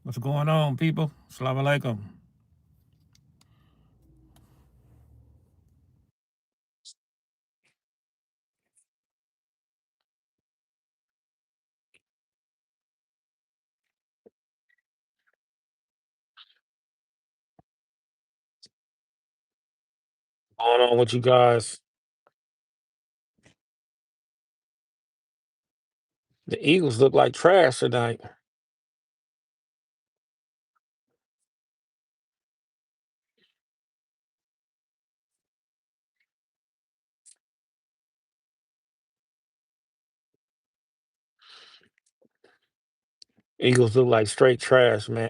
What's going on, people? Assalamu alaikum. Going on with you guys? The Eagles look like trash tonight. Eagles look like straight trash, man.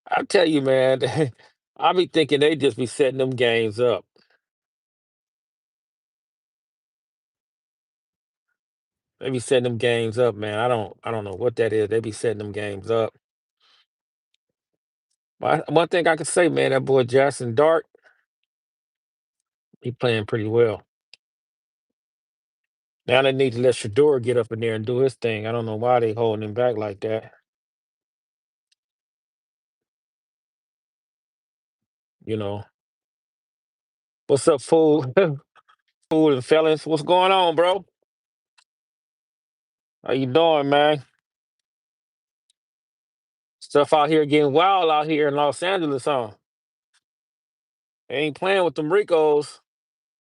I tell you, man, I be thinking they just be setting them games up. They be setting them games up, man. I don't know what that is. They be setting them games up. But one thing I can say, man, that boy Jackson Dart, he playing pretty well. Now they need to let Shador get up in there and do his thing. I don't know why they holding him back like that. You know. What's up, fool? Fool and fellas? What's going on, bro? How you doing, man? Stuff out here getting wild out here in Los Angeles, huh? They ain't playing with them Ricos.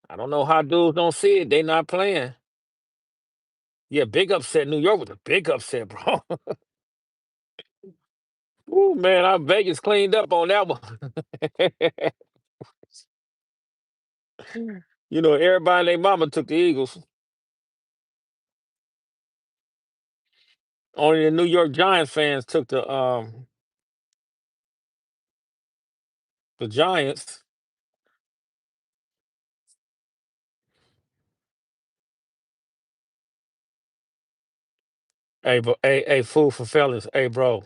I don't know how dudes don't see it. They not playing. Yeah, big upset. New York was a big upset, bro. Ooh, man, our Vegas cleaned up on that one. Everybody and their mama took the Eagles. Only the New York Giants fans took the Giants. Hey, bro, hey, fool for fellas. Hey, bro.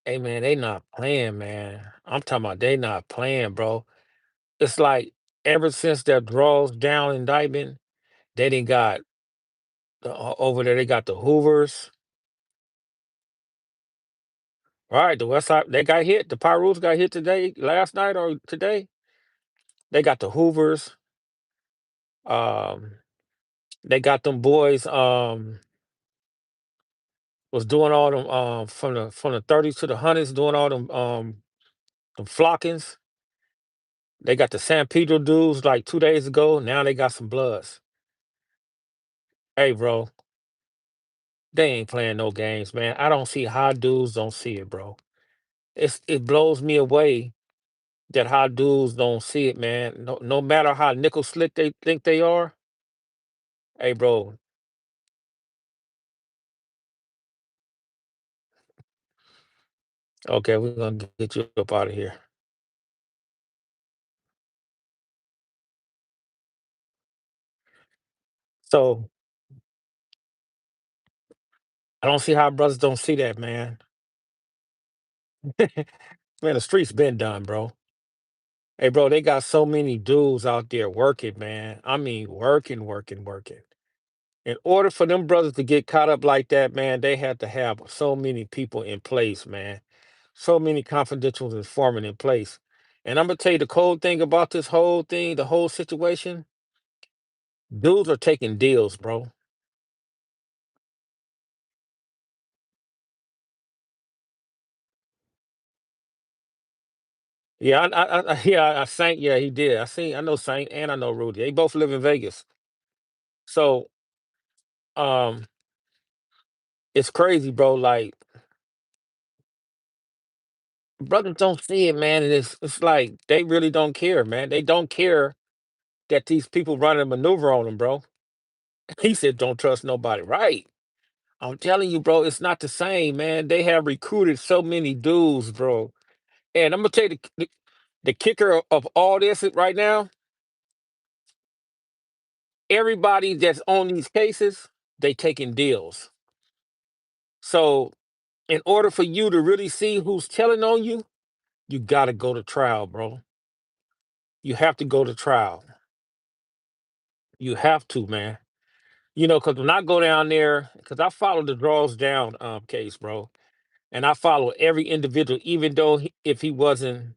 Hey, man, they not playing, man. I'm talking about they not playing, bro. It's like ever since that draws down indictment, they didn't got over there. They got the Hoovers, right? The West Side they got hit. The Pirates got hit today, last night or today. They got the Hoovers. Um, they got them boys. Was doing all them from the 30s to the hundreds, doing all them flockings. They got the San Pedro dudes like 2 days ago. Now they got some Bloods. Hey, bro, they ain't playing no games, man. I don't see how dudes don't see it, bro. It blows me away that how dudes don't see it, man. No matter how nickel slick they think they are. Hey, bro. Okay, we're gonna get you up out of here. So I don't see how brothers don't see that, man. Man, the streets been done, bro. Hey, bro, they got so many dudes out there working, man. I mean, working, working, working. In order for them brothers to get caught up like that, man, they had to have so many people in place, man. So many confidential informant in place. And I'm gonna tell you the cold thing about this whole thing, the whole situation. Dudes are taking deals, bro. Yeah, yeah, I Saint, yeah, he did. I know Saint and I know Rudy. They both live in Vegas. So, um, it's crazy, bro. Like, brothers don't see it, man. And it's like they really don't care, man. They don't care that these people running a maneuver on them, bro. He said, "Don't trust nobody." Right? I'm telling you, bro. It's not the same, man. They have recruited so many dudes, bro. And I'm gonna tell you the kicker of all this right now. Everybody that's on these cases, they taking deals. So in order for you to really see who's telling on you, you got to go to trial, bro. You have to go to trial. You have to, man. Because when I go down there, because I follow the draws down case, bro, and I follow every individual, even though if he wasn't,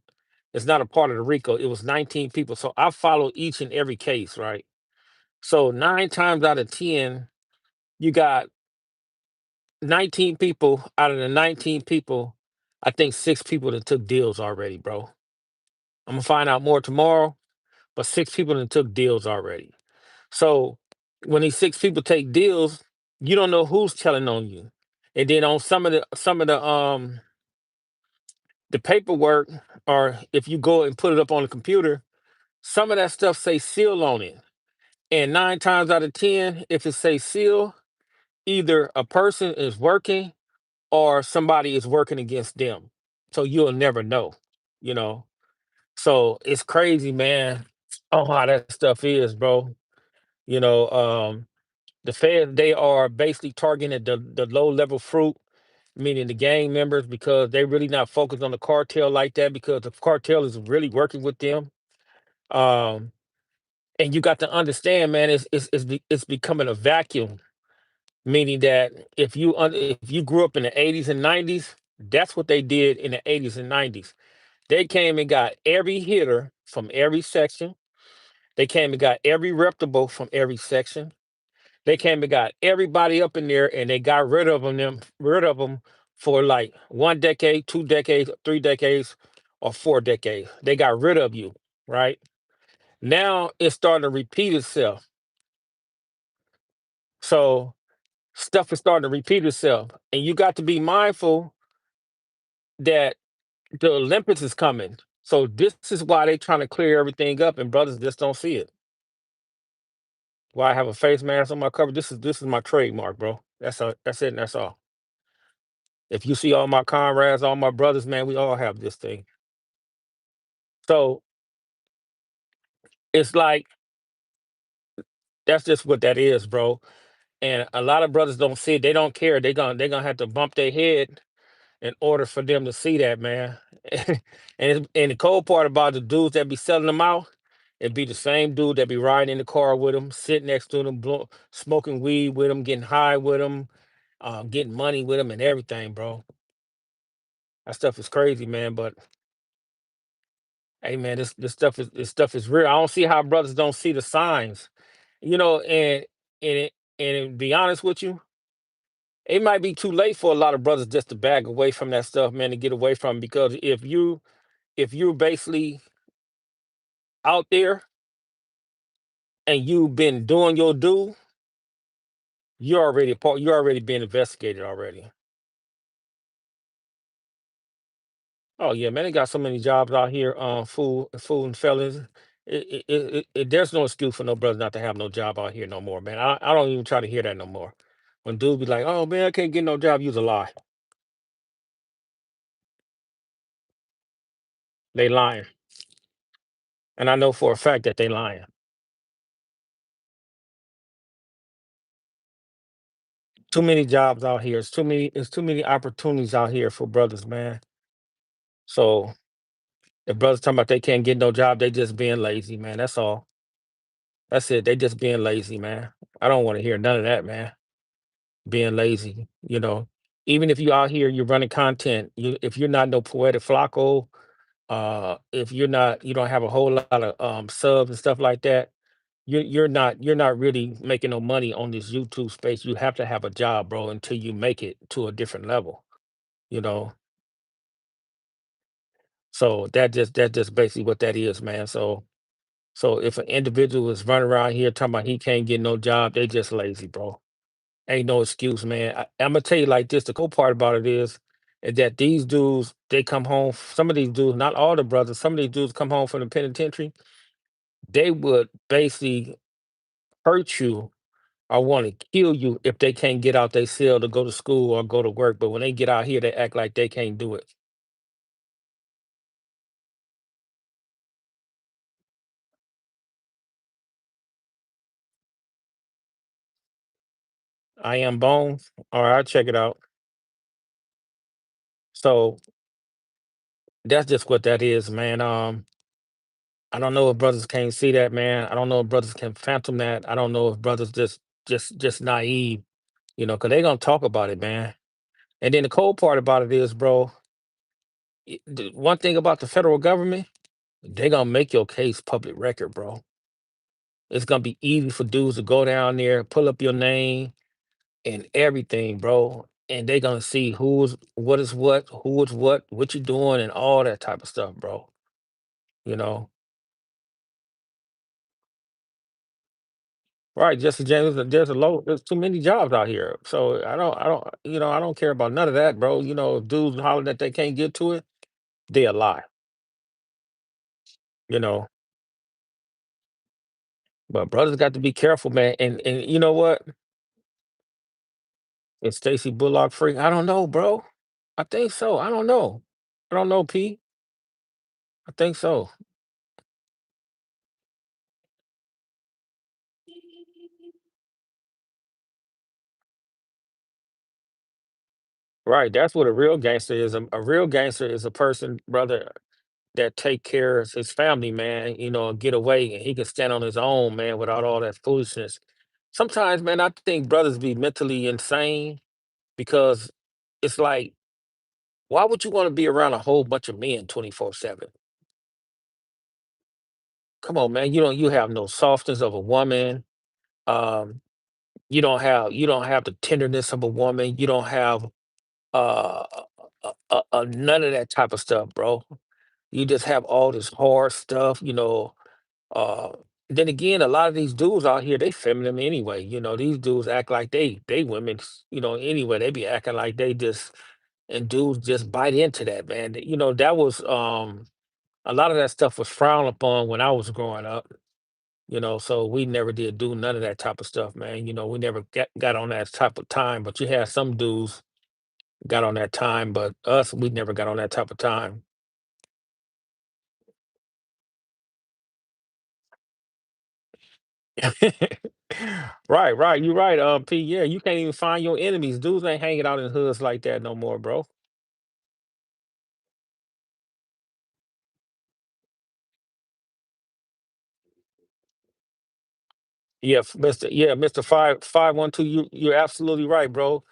it's not a part of the RICO. It was 19 people, so I follow each and every case, right? So 9 times out of 10, you got 19 people. Out of the 19 people, I think 6 people that took deals already, bro. I'm gonna find out more tomorrow, but 6 people that took deals already. So when these 6 people take deals, you don't know who's telling on you. And then on some of the paperwork, or if you go and put it up on the computer, some of that stuff say seal on it. And 9 times out of 10, if it say seal, either a person is working or somebody is working against them. So you'll never know, you know. So it's crazy, man. Oh, how that stuff is, bro. You know, the Fed, they are basically targeting the low level fruit, meaning the gang members, because they really not focused on the cartel like that, because the cartel is really working with them. Um, and you got to understand, man, it's becoming a vacuum, meaning that if you grew up in the 80s and 90s, that's what they did in the 80s and 90s. They came and got every hitter from every section. They came and got every reputable from every section. They came and got everybody up in there, and they got rid of them for like 1 decade, 2 decades, 3 decades, or 4 decades. They got rid of you, right? Now it's starting to repeat itself. So stuff is starting to repeat itself, and you got to be mindful that the Olympics is coming. So this is why they trying to clear everything up, and brothers just don't see it. Why I have a face mask on my cover? This is my trademark, bro. That's it, and that's all. If you see all my comrades, all my brothers, man, we all have this thing. So it's like that's just what that is, bro. And a lot of brothers don't see it. They don't care. They're gonna have to bump their head in order for them to see that, man. And the cold part about the dudes that be selling them out, it be the same dude that be riding in the car with them, sitting next to them, smoking weed with them, getting high with them, getting money with them, and everything, bro. That stuff is crazy, man. But hey, man, this stuff is real. I don't see how brothers don't see the signs, and be honest with you, it might be too late for a lot of brothers just to bag away from that stuff, man, to get away from it, because if you're basically out there and you've been doing your due, you're already being investigated already. Oh yeah, man, they got so many jobs out here, fool and fellas. There's no excuse for no brother not to have no job out here no more, man. I don't even try to hear that no more. When dudes be like, "Oh man, I can't get no job," use a lie. They lying, and I know for a fact that they lying. Too many jobs out here. It's too many opportunities out here for brothers, man. So if brothers talking about they can't get no job, they just being lazy, man. That's all. That's it. They just being lazy, man. I don't want to hear none of that, man. Being lazy, even if you out here, you're running content. If you're not no poetic flacco, if you don't have a whole lot of subs and stuff like that, you're not really making no money on this YouTube space. You have to have a job, bro, until you make it to a different level. You know, so that just basically what that is, man. So if an individual is running around here talking about he can't get no job, they just lazy, bro. Ain't no excuse, man. I'm gonna tell you like this. The cool part about it is that these dudes, they come home. Some of these dudes, not all the brothers, some of these dudes come home from the penitentiary. They would basically hurt you or want to kill you if they can't get out their cell to go to school or go to work. But when they get out here, they act like they can't do it. I am Bones. All right, I'll check it out. So that's just what that is, man. I don't know if brothers can't see that, man. I don't know if brothers can phantom that. I don't know if brothers just naive, because they gonna talk about it, man. And then the cold part about it is, bro, the one thing about the federal government, they gonna make your case public record, bro. It's gonna be easy for dudes to go down there, pull up your name and everything, bro. And they gonna see who is what you doing, and all that type of stuff, bro. You know, right? Jesse James, there's too many jobs out here, so I don't care about none of that, bro. Dudes holler that they can't get to it, they a lie. You know, but brothers got to be careful, man. And you know what? Is Stacy Bullock free? I don't know, bro. I think so. I don't know. I don't know, P. I think so. Right. That's what a real gangster is. A real gangster is a person, brother, that take care of his family, man, and get away, and he can stand on his own, man, without all that foolishness. Sometimes, man, I think brothers be mentally insane because it's like, why would you want to be around a whole bunch of men 24/7? Come on, man. You have no softness of a woman. Um, you don't have the tenderness of a woman. You don't have uh, none of that type of stuff, bro. You just have all this hard stuff. Uh, then again, a lot of these dudes out here, they feminine anyway. These dudes act like they women. Anyway, they be acting like they just, and dudes just bite into that, man. That was a lot of that stuff was frowned upon when I was growing up. So we never did do none of that type of stuff, man. We never got on that type of time. But you had some dudes got on that time, but us, we never got on that type of time. Right, right. You're right, P. Yeah, you can't even find your enemies. Dudes ain't hanging out in hoods like that no more, bro. Mr. 512, you're absolutely right, bro.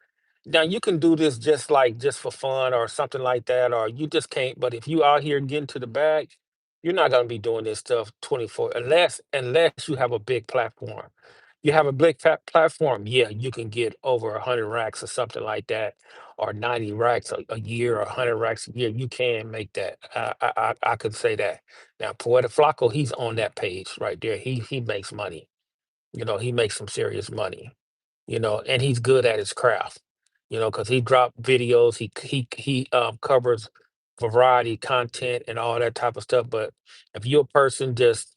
Now you can do this just for fun or something like that, or you just can't. But if you out here getting to the bag, you're not gonna be doing this stuff 24 unless you have a big platform. You have a big fat platform, yeah, you can get over 100 racks or something like that, or 90 racks a year, or 100 racks a year. You can make that. I could say that. Now, Poetic Flacco, he's on that page right there. He makes money. He makes some serious money, and he's good at his craft, because he dropped videos, he covers variety content and all that type of stuff. But if you're a person just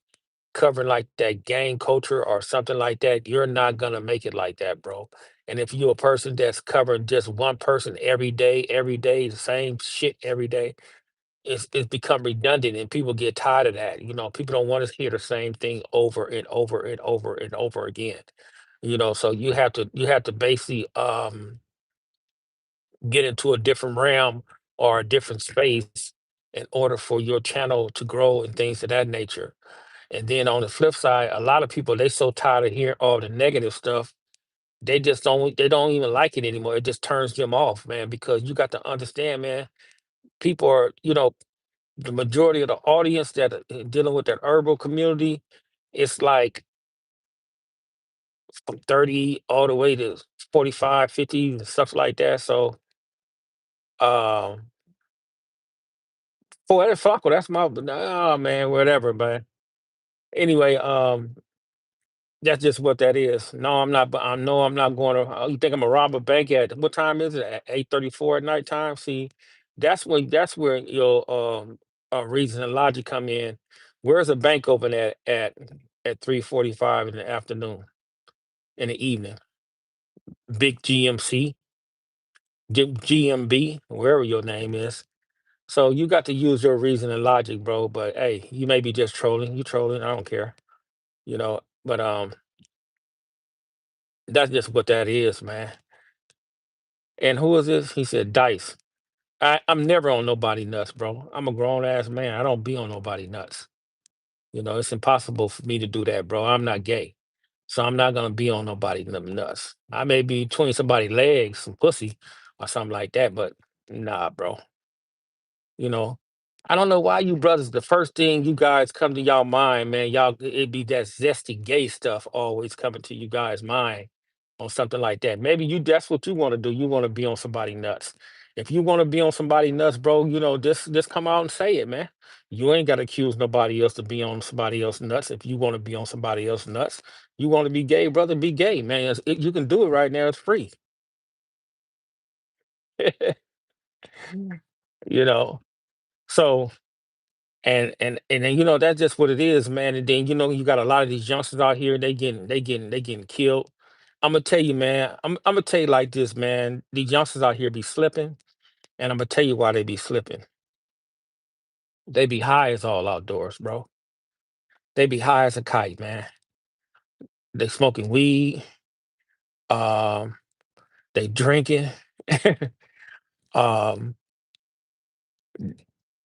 covering like that gang culture or something like that, you're not gonna make it like that, bro. And if you're a person that's covering just one person every day, the same shit every day, it's become redundant, and people get tired of that. People don't want to hear the same thing over and over and over and over again. So you have to basically get into a different realm or a different space in order for your channel to grow and things of that nature. And then on the flip side, a lot of people, they so tired of hearing all the negative stuff, they don't even like it anymore. It just turns them off, man, because you got to understand, man, people are, the majority of the audience that are dealing with that herbal community, it's like from 30 all the way to 45, 50, and stuff like that. So um for that Flacco, that's my, nah, man, whatever, man. Anyway, that's just what that is. No, I'm not. I know I'm not going to. You think I'm gonna rob a bank at what time is it? At 8:34 at nighttime. See, that's where your reason and logic come in. Where's a bank open at 3:45 in the afternoon, in the evening? Big GMC, GMB, wherever your name is. So you got to use your reason and logic, bro. But hey, you may be just trolling. You trolling. I don't care. But that's just what that is, man. And who is this? He said Dice. I'm never on nobody nuts, bro. I'm a grown ass man. I don't be on nobody nuts. It's impossible for me to do that, bro. I'm not gay. So I'm not gonna be on nobody nuts. I may be between somebody's legs, some pussy, or something like that. But nah, bro. You know, I don't know why you brothers, the first thing you guys come to y'all mind, man, y'all it be that zesty gay stuff always coming to you guys' mind on something like that. Maybe you that's what you want to do. You want to be on somebody nuts. If you want to be on somebody nuts, bro, just come out and say it, man. You ain't got to accuse nobody else to be on somebody else nuts. If you want to be on somebody else nuts, you want to be gay, brother, be gay, man. You can do it right now. It's free. you know. So and then that's just what it is, man. And then you got a lot of these youngsters out here. They getting killed. I'm gonna tell you, man. I'm gonna tell you like this, man. These youngsters out here be slipping, and I'm gonna tell you why they be slipping. They be high as all outdoors, bro. They be high as a kite, man. They smoking weed. Um, they drinking. um,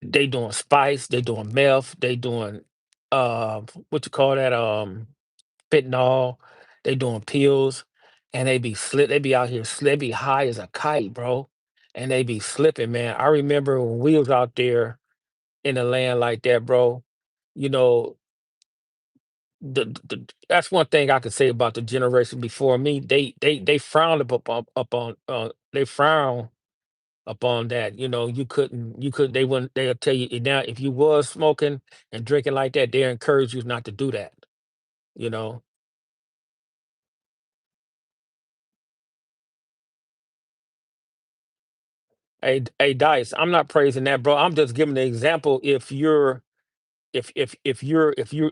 they doing spice. They doing meth. They doing what you call that? Fentanyl. They doing pills, and they be slip. They be out here. They be high as a kite, bro, and they be slipping, man. I remember when we was out there in the land like that, bro. You know, that's one thing I could say about the generation before me. They frowned upon they frown upon that. You could they wouldn't they'll tell you now if you was smoking and drinking like that, they encourage you not to do that. You know, hey, Dice, I'm not praising that, bro. I'm just giving the example. If you're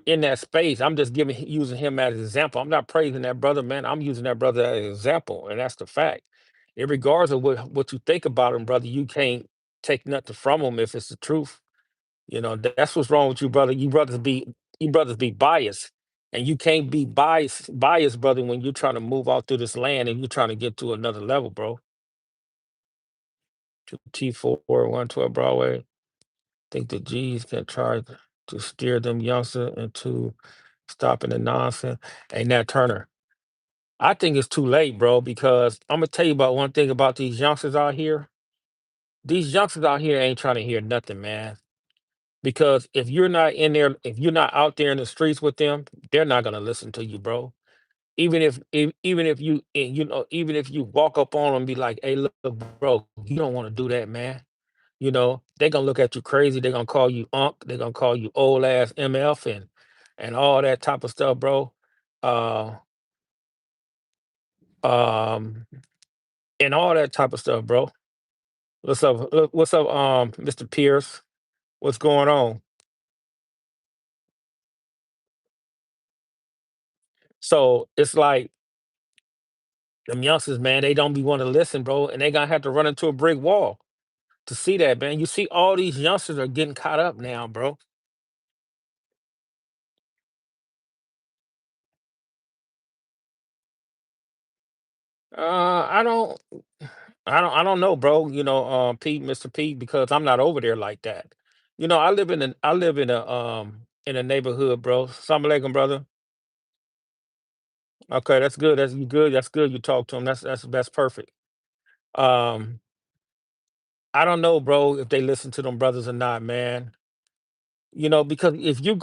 in that space, I'm just using him as an example. I'm not praising that brother, man. I'm using that brother as an example, and that's the fact. In regards of what you think about him, brother, you can't take nothing from him if it's the truth. That's what's wrong with you, brother. You brothers be biased, and you can't be biased, brother, when you're trying to move out through this land and you're trying to get to another level, bro. T4 112 Broadway. Think the G's can try to steer them youngsters into stopping the nonsense. Hey, Nat Turner, I think it's too late, bro, because I'm gonna tell you about one thing about these youngsters out here. These youngsters out here ain't trying to hear nothing, man. Because if you're not in there, if you're not out there in the streets with them, they're not gonna listen to you, bro. Even if even if you walk up on them and be like, "Hey, look, bro, you don't want to do that, man." They're gonna look at you crazy. They're gonna call you unk. They're gonna call you old ass MF and all that type of stuff, bro. Uh, um, and all that type of stuff, bro. What's up? What's up, Mr. Pierce? What's going on? So it's like them youngsters, man. They don't be want to listen, bro, and they gonna have to run into a brick wall to see that, man. You see, all these youngsters are getting caught up now, bro. I don't. I don't know, bro. Pete, Mr. Pete, because I'm not over there like that. I live in a neighborhood, bro. Assalamu alaikum, brother. Okay, that's good. That's you good. That's good. You talk to him. That's perfect. Um, I don't know, bro, if they listen to them brothers or not, man. Because I'm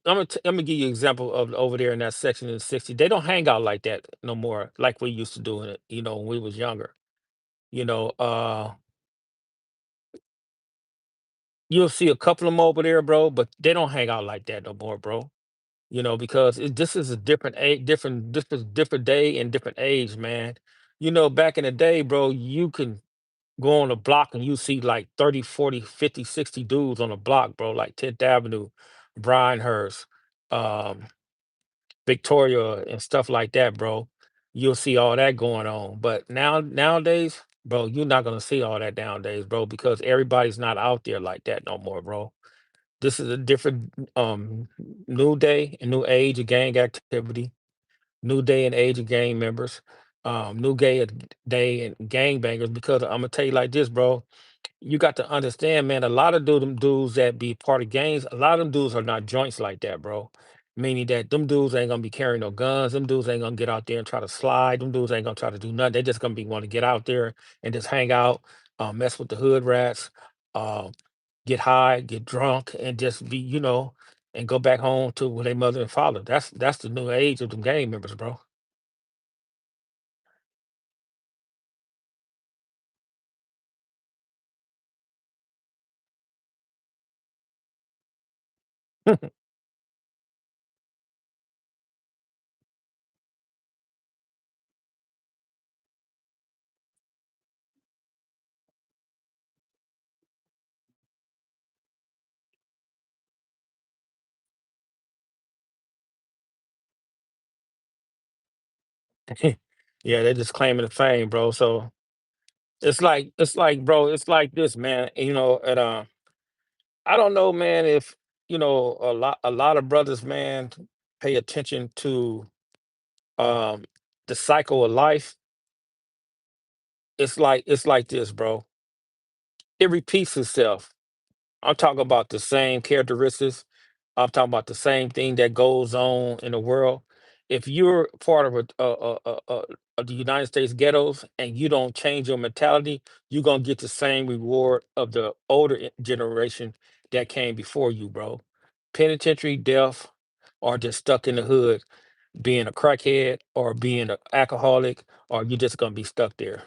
gonna give you an example of over there in that section in the '60s. They don't hang out like that no more, like we used to do it. When we was younger. You know, uh, you'll see a couple of them over there, bro, but they don't hang out like that no more, bro. Because this is a different age, this is different day and different age, man. Back in the day, bro, you can go on a block and you see like 30, 40, 50, 60 dudes on a block, bro, like 10th Avenue, Bryanhurst, um, Victoria, and stuff like that, bro. You'll see all that going on. But nowadays, bro, you're not gonna see all that nowadays, bro, because everybody's not out there like that no more, bro. This is a different new day and new age of gang activity, new day and age of gang members, day and gang bangers. Because I'm gonna tell you like this, bro. You got to understand, man. A lot of them dudes that be part of gangs, a lot of them dudes are not joints like that, bro. meaning that them dudes ain't gonna be carrying no guns. Them dudes ain't gonna get out there and try to slide. Them dudes ain't gonna try to do nothing. They just gonna be want to get out there and just hang out, mess with the hood rats, uh, get high, get drunk, and just be, and go back home to with their mother and father. That's the new age of the gang members, bro. Yeah, they're just claiming the fame, bro. So it's like, bro, it's like this, man. And I don't know, man, if a lot of brothers, man, pay attention to um the cycle of life. It's like this, bro. It repeats itself. I'm talking about the same characteristics. I'm talking about the same thing that goes on in the world. If you're part of the United States ghettos and you don't change your mentality, you're gonna get the same reward of the older generation that came before you, bro. Penitentiary, death, or just stuck in the hood, being a crackhead or being an alcoholic, or you're just gonna be stuck there.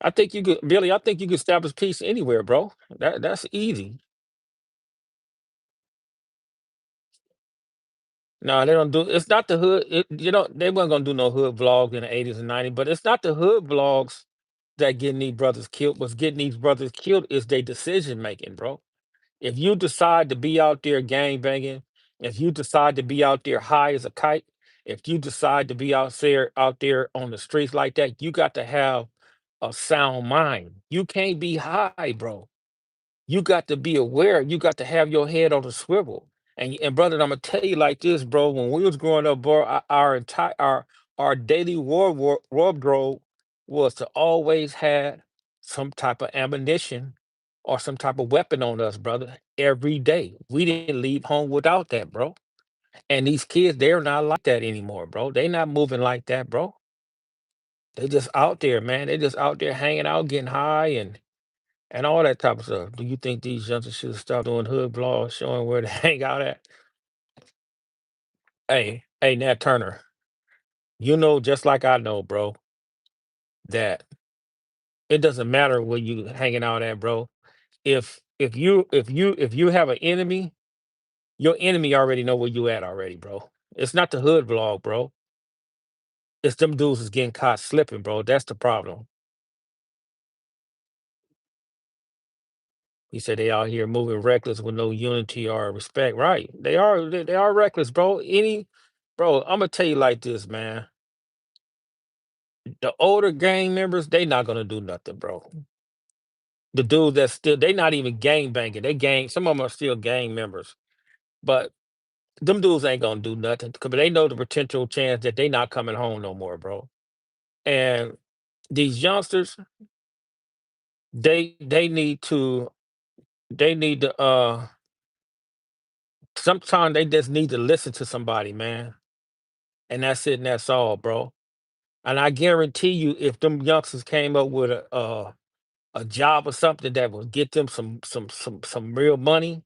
I think you could, Billy. I think you could establish peace anywhere, bro. That's easy. No, they don't do. It's not the hood. They weren't gonna do no hood vlogs in the '80s and '90s. But it's not the hood vlogs that getting these brothers killed. What's getting these brothers killed is their decision making, bro. If you decide to be out there gang banging, if you decide to be out there high as a kite, if you decide to be out there on the streets like that, you got to have a sound mind. You can't be high, bro. You got to be aware. You got to have your head on the swivel. And brother, I'm gonna tell you like this, bro. When we was growing up, bro, our entire our daily wardrobe was to always have some type of ammunition or some type of weapon on us, brother. Every day, we didn't leave home without that, bro. And these kids, they're not like that anymore, bro. They not moving like that, bro. They just out there, man. They just out there hanging out, getting high, and all that type of stuff. Do you think these youngsters should start doing hood vlogs showing where they hang out at? Hey, Nat Turner, you know just like I know, bro, that it doesn't matter where you hanging out at, bro. If you have an enemy, your enemy already know where you at already, bro. It's not the hood vlog, bro. It's them dudes is getting caught slipping, bro. That's the problem. He said they out here moving reckless with no unity or respect. Right. They are reckless, bro. Bro, I'm gonna tell you like this, man. The older gang members, they not gonna do nothing, bro. The dudes that still they not even gang banging. They gang, some of them are still gang members. But them dudes ain't gonna do nothing because they know the potential chance that they not coming home no more, bro. And these youngsters, they need to sometimes they just need to listen to somebody, man. And that's it and that's all, bro. And I guarantee you, if them youngsters came up with a job or something that would get them some real money,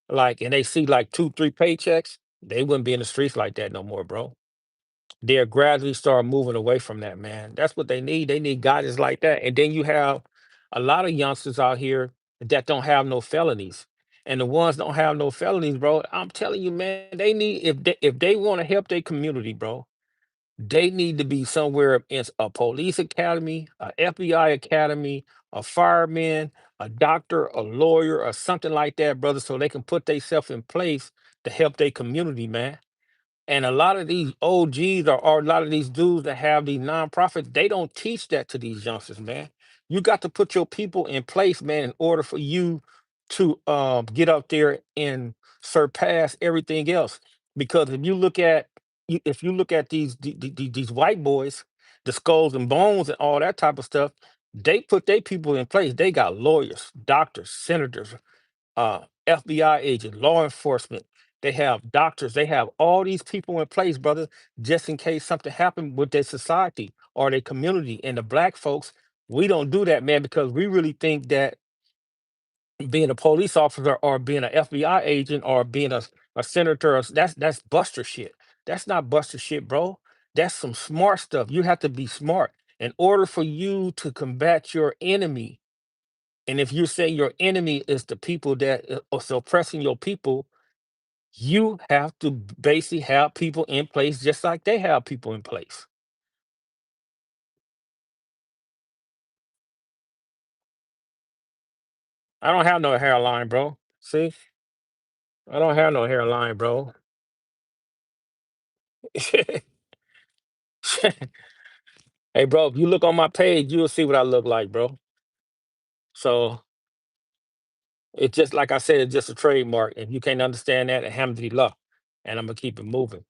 like, and they see like 2, 3 paychecks, they wouldn't be in the streets like that no more, bro. They'll gradually start moving away from that, man. That's what they need. They need guidance like that. And then you have a lot of youngsters out here that don't have no felonies. And the ones don't have no felonies, bro. I'm telling you, man, they need if they want to help their community, bro. They need to be somewhere in a police academy, a FBI academy, a fireman, a doctor, a lawyer, or something like that, brother, so they can put themselves in place to help their community, man. And a lot of these OGs or a lot of these dudes that have these nonprofits, they don't teach that to these youngsters, man. You got to put your people in place, man, in order for you to get up there and surpass everything else. Because if you look at these white boys, the skulls and bones and all that type of stuff, they put their people in place. They got lawyers, doctors, senators, FBI agents, law enforcement. They have doctors. They have all these people in place, brother, just in case something happened with their society or their community. And the black folks, we don't do that, man, because we really think that being a police officer or being an FBI agent or being a senator, that's Buster shit. That's not Buster shit, bro. That's some smart stuff. You have to be smart in order for you to combat your enemy. And if you say your enemy is the people that are suppressing your people, you have to basically have people in place just like they have people in place. I don't have no hairline, bro. See, I don't have no hairline, bro. Hey, bro, if you look on my page, you'll see what I look like, bro. So it's just like I said, it's just a trademark. If you can't understand that, alhamdulillah. And I'm gonna keep it moving.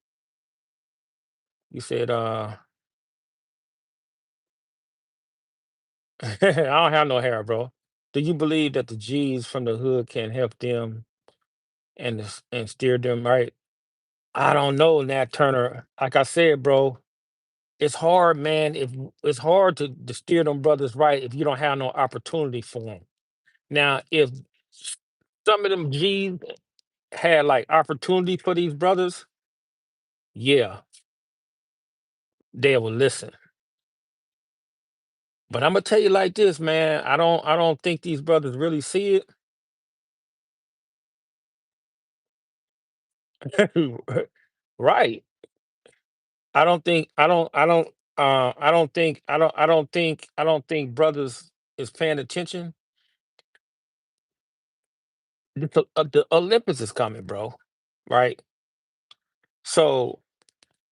You said, I don't have no hair, bro. Do you believe that the G's from the hood can help them and steer them right? I don't know, Nat Turner. Like I said, bro, it's hard, man. If it's hard to steer them brothers right if you don't have no opportunity for them. Now, if some of them G's had like opportunity for these brothers, yeah, they will listen. But I'm gonna tell you like this, man. I don't think these brothers really see it. Right. I don't think brothers is paying attention. The Olympics is coming, bro. Right. So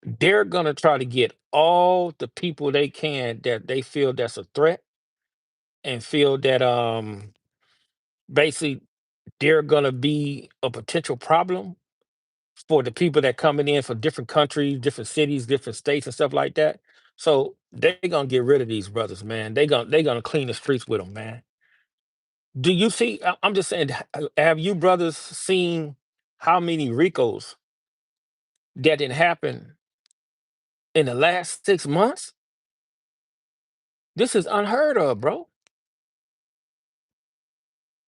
they're gonna try to get all the people they can that they feel that's a threat and feel that basically they're gonna be a potential problem for the people that coming in from different countries, different cities, different states, and stuff like that. So they're gonna get rid of these brothers, man. They gonna clean the streets with them, man. Do you see? I'm just saying, have you brothers seen how many Ricos that didn't happen in the last 6 months? This is unheard of, bro.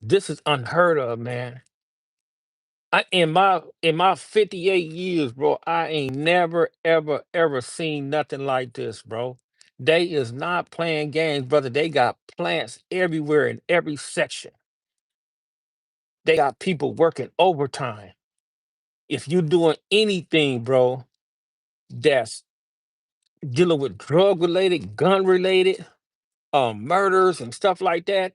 This is unheard of, man. In my 58 years, bro, I ain't never ever ever seen nothing like this, bro. They is not playing games, brother. They got plants everywhere in every section. They got people working overtime. If you doing anything, bro, that's dealing with drug related, gun related, murders and stuff like that,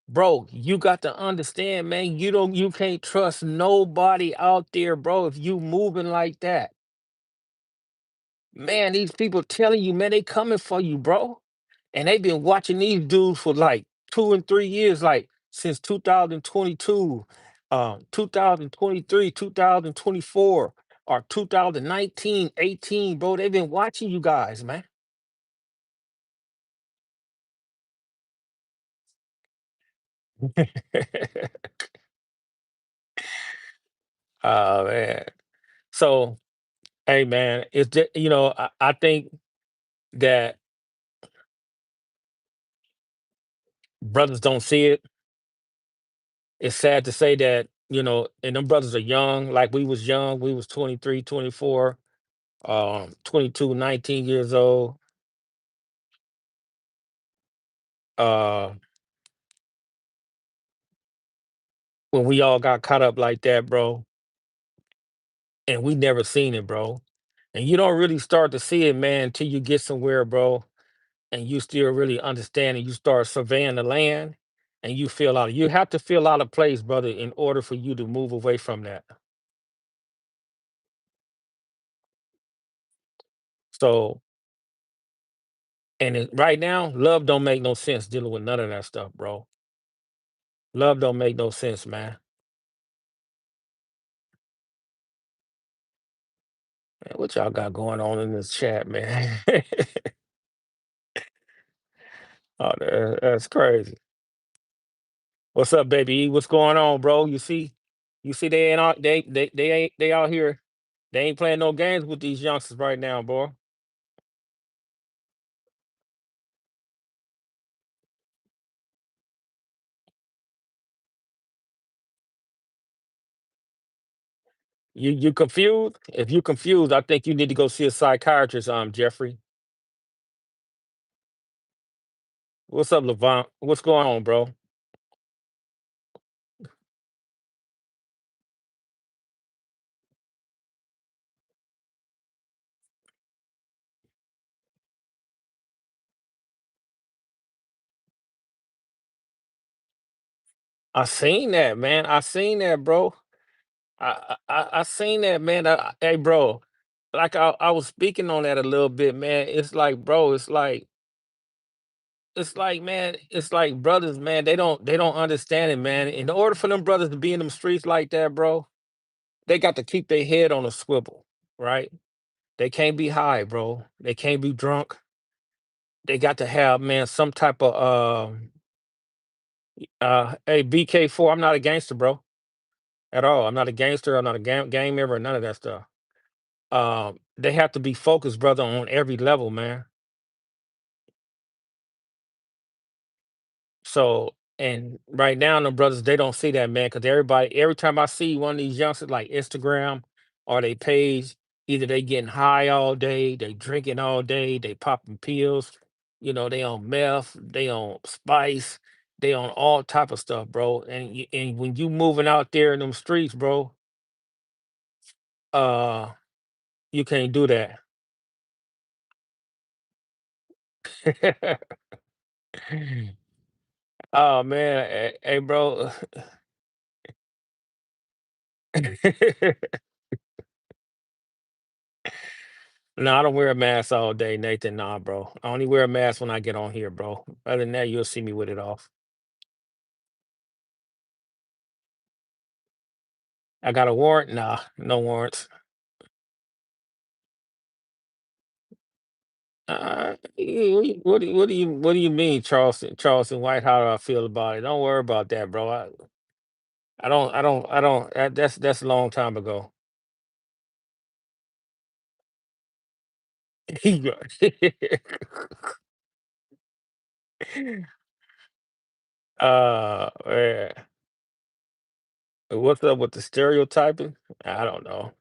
bro, you got to understand, man. You can't trust nobody out there, bro. If you moving like that, man, these people telling you, man, they coming for you, bro. And they've been watching these dudes for like 2 and 3 years, like since 2022, 2023, 2024, or 2019, 18, bro. They've been watching you guys, man. Oh man. So, hey man, it's just, I think that brothers don't see it. It's sad to say that, and them brothers are young, like we was young, we was 23, 24, 22, 19 years old. Uh, when we all got caught up like that, bro, and we never seen it, bro. And you don't really start to see it, man, until you get somewhere, bro, and you still really understand and you start surveying the land and you have to feel out of place, brother, in order for you to move away from that. So, and right now, love don't make no sense dealing with none of that stuff, bro. Love don't make no sense, man. Man, what y'all got going on in this chat, man? Oh, that's crazy. What's up, baby E? What's going on, bro? You see? You see, they ain't out. They ain't they out here. They ain't playing no games with these youngsters right now, boy. You confused? If you confused, I think you need to go see a psychiatrist, Jeffrey. What's up, Levant? What's going on, bro? I seen that, man. I seen that, bro. I seen that, man. Hey, bro. Like I was speaking on that a little bit, man. It's like, bro. It's like, man. It's like brothers, man. They don't understand it, man. In order for them brothers to be in them streets like that, bro, they got to keep their head on a swivel, right? They can't be high, bro. They can't be drunk. They got to have, man, some type of hey, BK4. I'm not a gangster, bro, at all. I'm not a gangster. I'm not a gang member. None of that stuff. They have to be focused, brother, on every level, man. So, and right now, the brothers, they don't see that, man, because every time I see one of these youngsters like Instagram or they page, either they getting high all day, they drinking all day, they popping pills, they on meth, they on spice, they on all type of stuff, bro. And when you moving out there in them streets, bro, uh, you can't do that. Oh man, hey, bro. No, I don't wear a mask all day, Nathan. Nah, bro. I only wear a mask when I get on here, bro. Other than that, you'll see me with it off. I got a warrant? Nah, no warrants. What do you mean, Charleston White? How do I feel about it? Don't worry about that, bro. I don't. That's a long time ago. Man. What's up with the stereotyping? I don't know.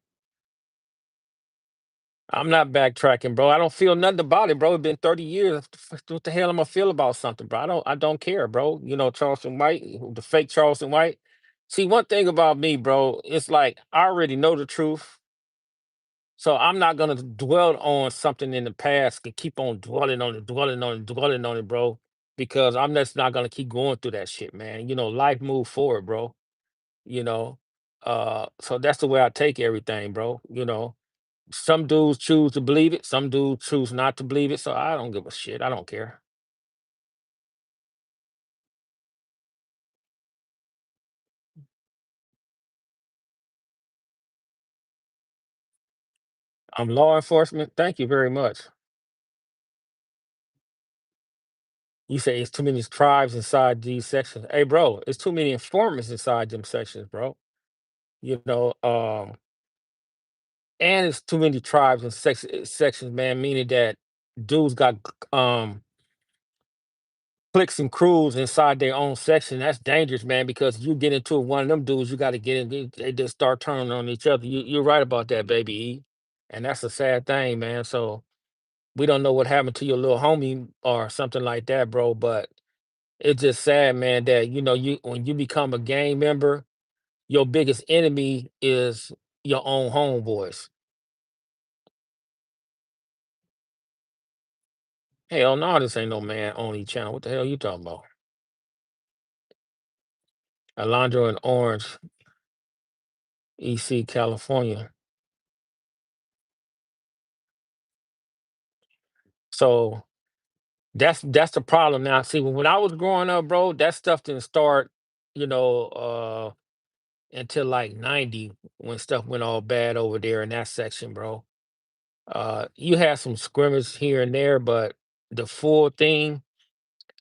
I'm not backtracking, bro. I don't feel nothing about it, bro. It's been 30 years. What the hell am I feel about something, bro? I don't care, bro. Charleston White, the fake Charleston White. See, one thing about me, bro, it's like I already know the truth. So I'm not gonna dwell on something in the past and keep on dwelling on it, dwelling on it, dwelling on it, bro. Because I'm just not gonna keep going through that shit, man. Life move forward, bro. You know. So that's the way I take everything, bro. Some dudes choose to believe it, some dudes choose not to believe it, so I don't give a shit, I don't care. I'm law enforcement, thank you very much. You say it's too many tribes inside these sections. Hey, bro, it's too many informants inside them sections, bro. You know, and it's too many tribes and sections, man, meaning that dudes got cliques and crews inside their own section. That's dangerous, man, because you get into one of them dudes, you got to get in. They just start turning on each other. You're right about that, baby E. And that's a sad thing, man. So we don't know what happened to your little homie or something like that, bro. But it's just sad, man, that you when you become a gang member, your biggest enemy is your own homeboys. Hell no, this ain't no man only channel. What the hell you talking about? Alondra and Orange, EC, California. So that's the problem now. See, when I was growing up, bro, that stuff didn't start, you know, until like 90 when stuff went all bad over there in that section, bro. You had some scrimmage here and there, but the full thing,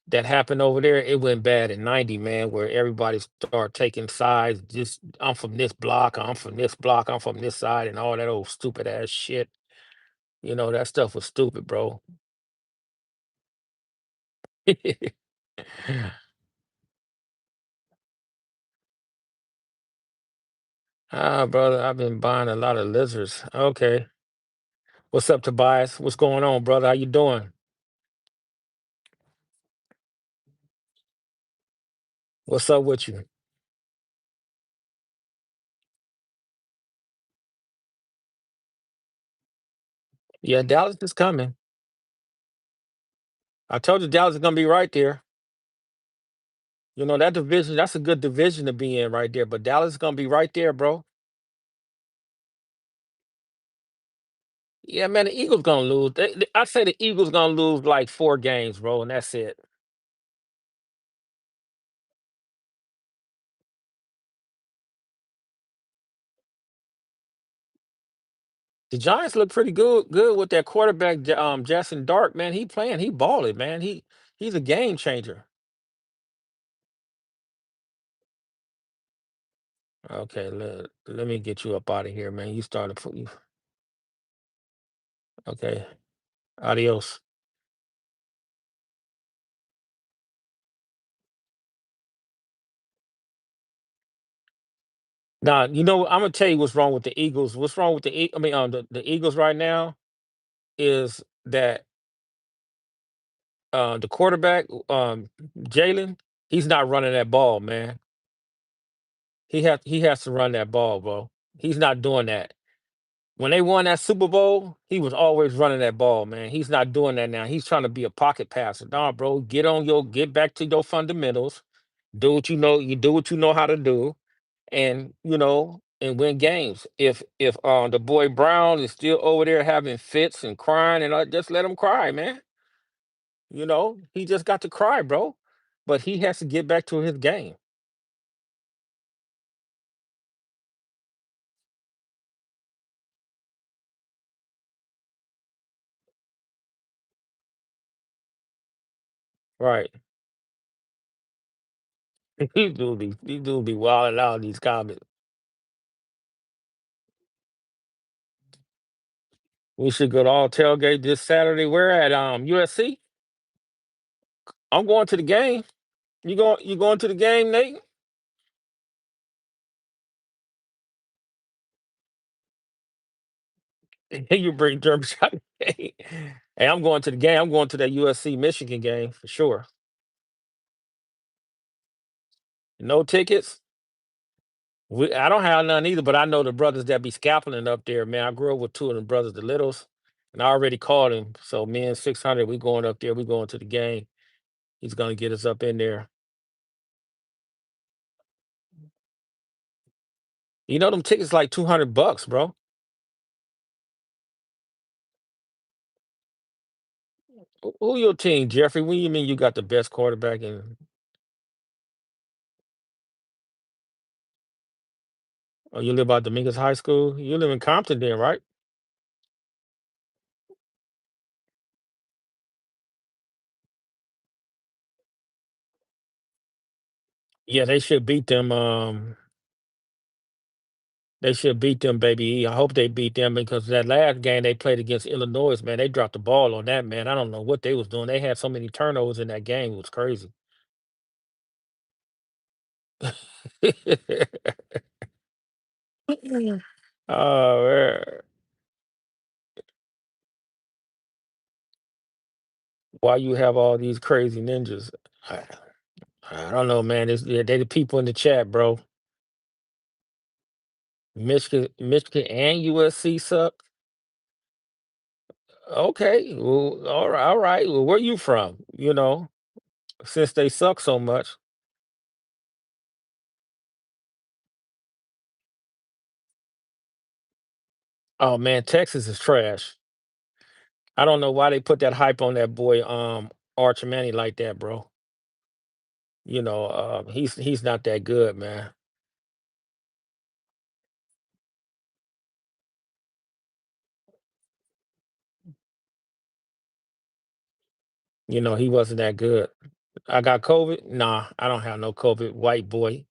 that happened over there, it went bad in '90, man, where everybody started taking sides. Just I'm from this block, I'm from this block, I'm from this side, and all that old stupid ass shit. That stuff was stupid, bro. Ah, brother, I've been buying a lot of lizards. Okay. What's up, Tobias? What's going on, brother? How you doing? What's up with you? Yeah, Dallas is coming. I told you Dallas is gonna be right there. That division, that's a good division to be in right there. But Dallas is gonna be right there, bro. Yeah, man, the Eagles gonna lose. I say the Eagles gonna lose like 4 games, bro, and that's it. The Giants look pretty good with that quarterback, Jackson Dart, man. He playing, he balling, man. He's a game changer. Okay, let me get you up out of here, man. You started. Okay, adios. Now, I'm gonna tell you what's wrong with the Eagles. What's wrong with I mean, the Eagles right now is that the quarterback, Jalen, he's not running that ball, man. He has to run that ball, bro. He's not doing that. When they won that Super Bowl, he was always running that ball, man. He's not doing that now. He's trying to be a pocket passer. Nah, bro, get back to your fundamentals. Do what you know. You do what you know how to do, and win games. If the boy Brown is still over there having fits and crying, and just let him cry, man. He just got to cry, bro. But he has to get back to his game. Right. These dudes be wilding out in these comments. We should go to all tailgate this Saturday. Where at USC? I'm going to the game. You going to the game, Nate? You bring German shot. Hey, I'm going to the game. I'm going to that USC Michigan game for sure. No tickets. I don't have none either, but I know the brothers that be scalping up there, man. I grew up with two of the brothers, the Littles, and I already called him. So me and 600, we going up there. We going to the game. He's gonna get us up in there. Them tickets like $200, bro. Who your team, Jeffrey? What do you mean you got the best quarterback in? Oh, you live out Dominguez High School? You live in Compton then, right? Yeah, they should beat them. They should beat them, baby. I hope they beat them because that last game they played against Illinois, man, they dropped the ball on that, man. I don't know what they was doing. They had so many turnovers in that game. It was crazy. Oh, man. Why you have all these crazy ninjas? I, I don't know, man. They the people in the chat, bro. Michigan and USC suck. Okay, well, all right, all right. Well, where you from? Since they suck so much. Oh man, Texas is trash. I don't know why they put that hype on that boy, Arch Manny like that, bro. He's not that good, man. He wasn't that good. I got COVID. Nah, I don't have no COVID. White boy.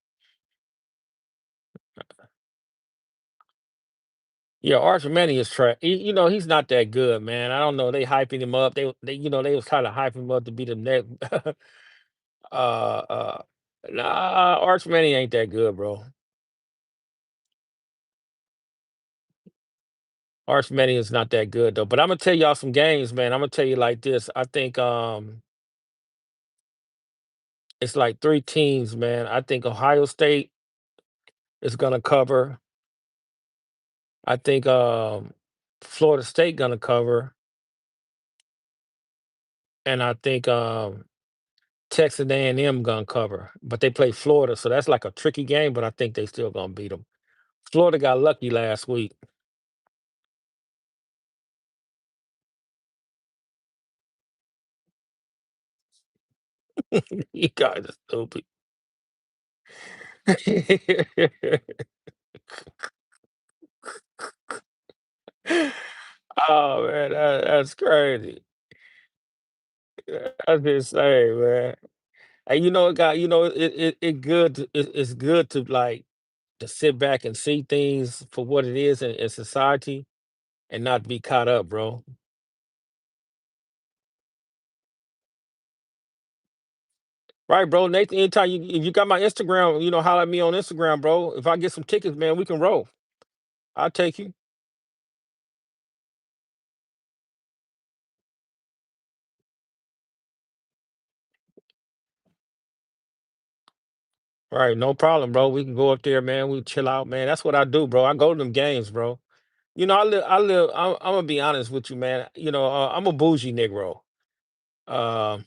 Yeah, Arch Manning is trash. He's not that good, man. I don't know. They hyping him up. They was kind of hyping him up to be the next. uh, nah, Arch Manning ain't that good, bro. Arch Manning is not that good though. But I'm gonna tell y'all some games, man. I'm gonna tell you like this. I think it's like three teams, man. I think Ohio State is gonna cover. I think Florida State gonna cover, and I think Texas A&M gonna cover. But they play Florida, so that's like a tricky game. But I think they still gonna beat them. Florida got lucky last week. You guys are stupid. Oh man, that's crazy. I'm just saying, man. And it good. It's good to like to sit back and see things for what it is in society and not be caught up, bro. Right, bro. Nathan, anytime if you got my Instagram, holler at me on Instagram, bro. If I get some tickets, man, we can roll. I'll take you. All right, no problem, bro. We can go up there, man. We chill out, man. That's what I do, bro. I go to them games, bro. I'm gonna be honest with you, man. I'm a bougie Negro. Um,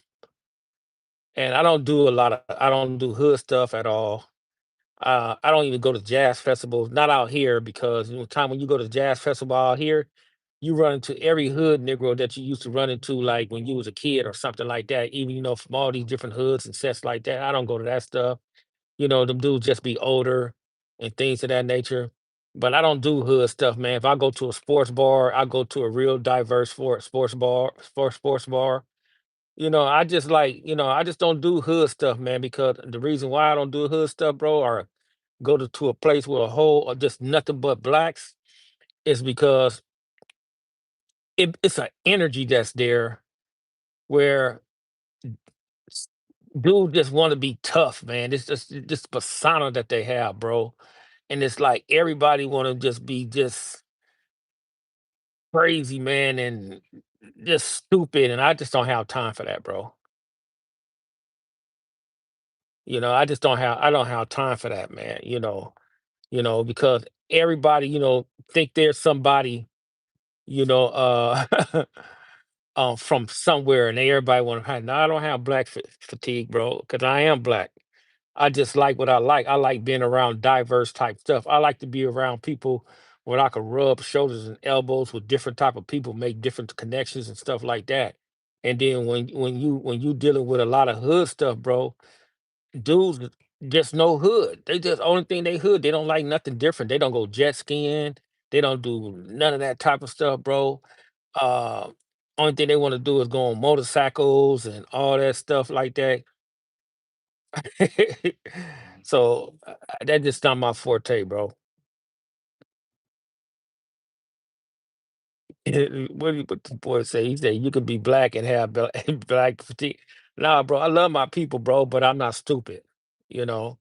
and I don't do hood stuff at all. I don't even go to jazz festivals, not out here, because time when you go to jazz festival out here, you run into every hood Negro that you used to run into, like when you was a kid or something like that. Even from all these different hoods and sets like that. I don't go to that stuff. Them dudes just be older and things of that nature. But I don't do hood stuff, man. If I go to a sports bar, I go to a real diverse sports bar. I just don't do hood stuff, man, because the reason why I don't do hood stuff, bro, or go to a place with a whole or just nothing but blacks is because it's an energy that's there where s- dudes just want to be tough, man. It's just this persona that they have, bro. And it's like everybody want to just be just crazy, man, and just stupid. And I just don't have time for that, bro. I don't have time for that, man. Because everybody, think there's somebody, you know, uh from somewhere, and everybody want to have. No, I don't have black fatigue, bro, because I am black. I just like what I like. I like being around diverse type stuff. I like to be around people where I can rub shoulders and elbows with different type of people, make different connections and stuff like that. And then when you dealing with a lot of hood stuff, bro, dudes just no hood. They just only thing they hood. They don't like nothing different. They don't go jet skiing. They don't do none of that type of stuff, bro. Uh, Only thing they want to do is go on motorcycles and all that stuff like that. So that just not my forte, bro. What the boy say? He said you could be black and have black fatigue. Nah, bro. I love my people, bro, but I'm not stupid. You know.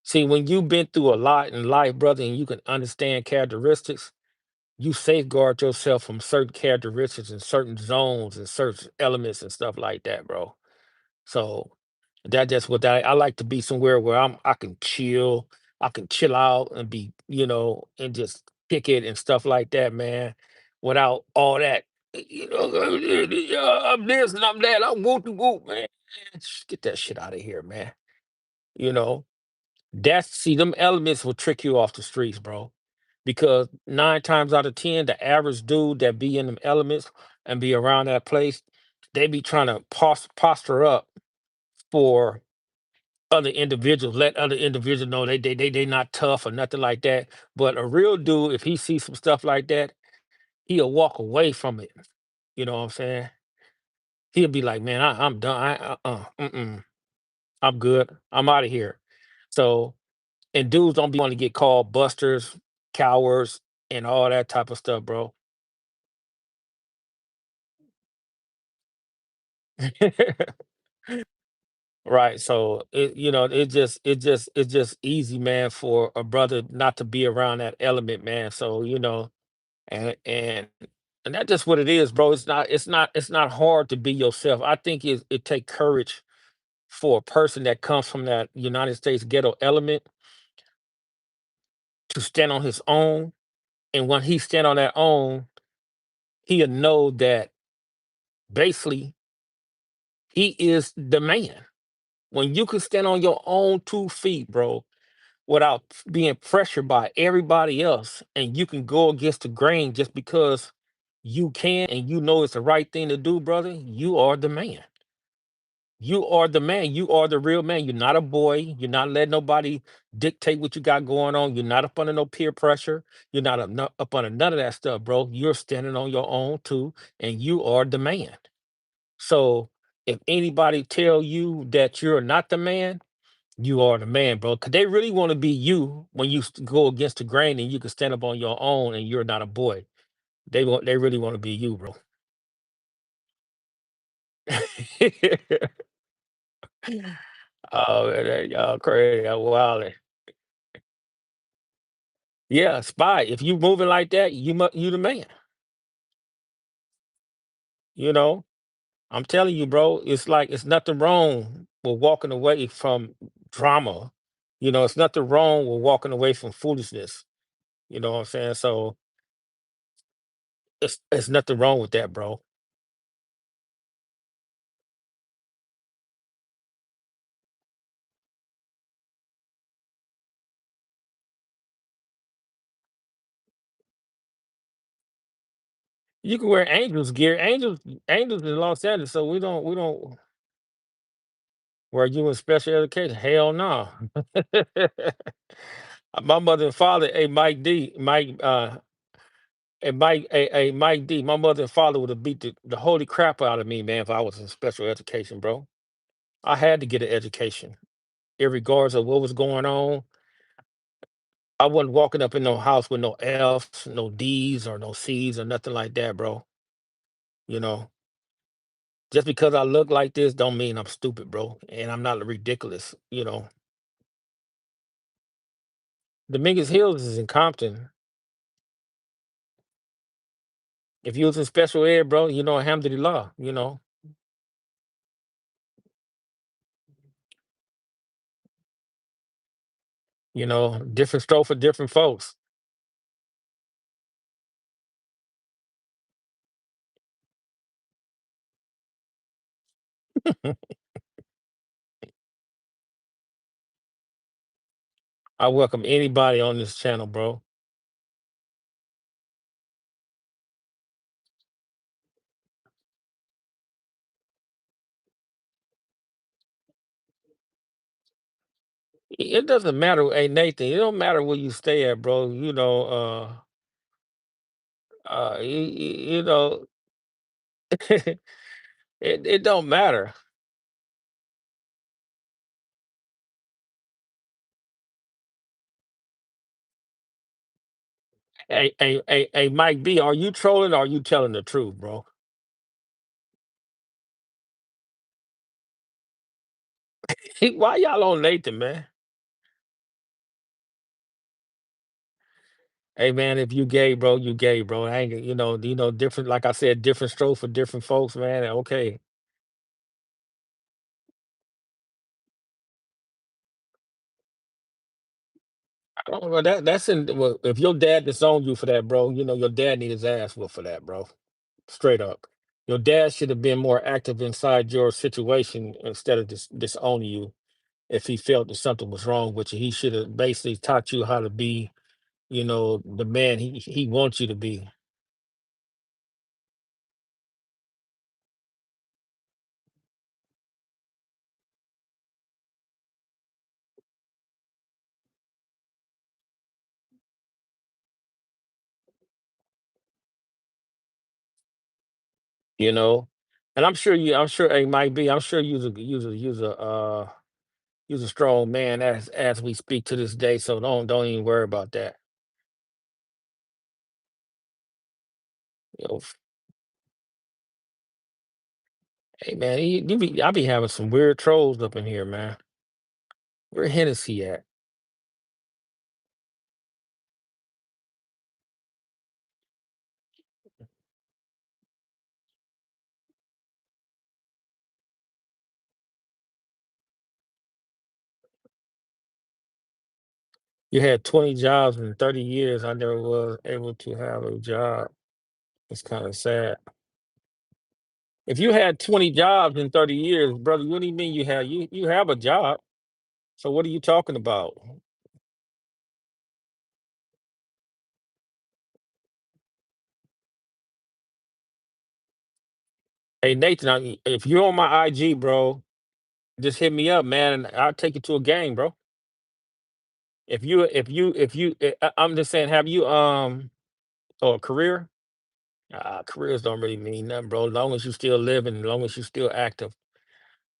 See, when you've been through a lot in life, brother, and you can understand characteristics, you safeguard yourself from certain characteristics and certain zones and certain elements and stuff like that, bro. So that's what I like to be somewhere where I can chill out and be, and just kick it and stuff like that, man, without all that, I'm this and I'm that. I'm whoop de whoop, man. Get that shit out of here, man. You know, them elements will trick you off the streets, bro. Because 9 times out of 10, the average dude that be in them elements and be around that place, they be trying to posture up for other individuals, let other individuals know they not tough or nothing like that. But a real dude, if he sees some stuff like that, he'll walk away from it. You know what I'm saying? He'll be like, man, I'm done. Mm-mm. I'm good. I'm out of here. So, and dudes don't be want to get called busters, cowards, and all that type of stuff, bro. Right. So it's just easy, man, for a brother not to be around that element, man. So, and that's just what it is, bro. It's not hard to be yourself. I think it take courage for a person that comes from that United States ghetto element to stand on his own. And when he stand on that own, he'll know that basically he is the man. When you can stand on your own 2 feet, bro, without being pressured by everybody else, and you can go against the grain just because you can and you know it's the right thing to do, brother, you are the man. You are the man. You are the real man. You're not a boy. You're not letting nobody dictate what you got going on. You're not up under no peer pressure. You're not up under none of that stuff, bro. You're standing on your own too, and you are the man. So if anybody tell you that you're not the man, you are the man, bro. Cause they really want to be you when you go against the grain and you can stand up on your own and you're not a boy. They really want to be you, bro. Oh, man, y'all crazy. Y'all wildin'. Yeah, spy. If you moving like that, you the man. You know, I'm telling you, bro. It's like it's nothing wrong with walking away from drama. It's nothing wrong with walking away from foolishness. You know what I'm saying? So it's nothing wrong with that, bro. You can wear angels gear. Angels in Los Angeles, so we don't wear you in special education. Hell no. My mother and father, hey Mike D, Mike D, my mother and father would have beat the holy crap out of me, man, if I was in special education, bro. I had to get an education, regardless of what was going on. I wasn't walking up in no house with no F's, no D's, or no C's, or nothing like that, bro. You know, just because I look like this, don't mean I'm stupid, bro, and I'm not ridiculous. Dominguez Hills is in Compton. If you was in special ed, bro, alhamdulillah, different stroke for different folks. I welcome anybody on this channel, bro. It doesn't matter, hey Nathan. It don't matter where you stay at, bro. You know, it don't matter. Hey, Mike B, are you trolling or are you telling the truth, bro? Why y'all on Nathan, man? Hey, man, if you gay, bro, you gay, bro. I ain't, different. Like I said, different stroke for different folks, man. Okay, I don't know that's in. Well, if your dad disowned you for that, bro, your dad need his ass whooped for that, bro. Straight up, your dad should have been more active inside your situation instead of disowning you. If he felt that something was wrong with you, he should have basically taught you how to be, the man he wants you to be. You know, and I'm sure it might be. I'm sure you was a He's a strong man as we speak to this day. So don't even worry about that. You know, hey man, I be having some weird trolls up in here, man. Where Hennessy at? You had 20 jobs in 30 years. I never was able to have a job. It's kind of sad. If you had 20 jobs in 30 years, brother, what do you mean you have a job? So what are you talking about? Hey Nathan, if you're on my IG, bro, just hit me up, man, and I'll take you to a game, bro. I'm just saying, have you or a career? Careers don't really mean nothing, bro. As long as you still living, as long as you still active.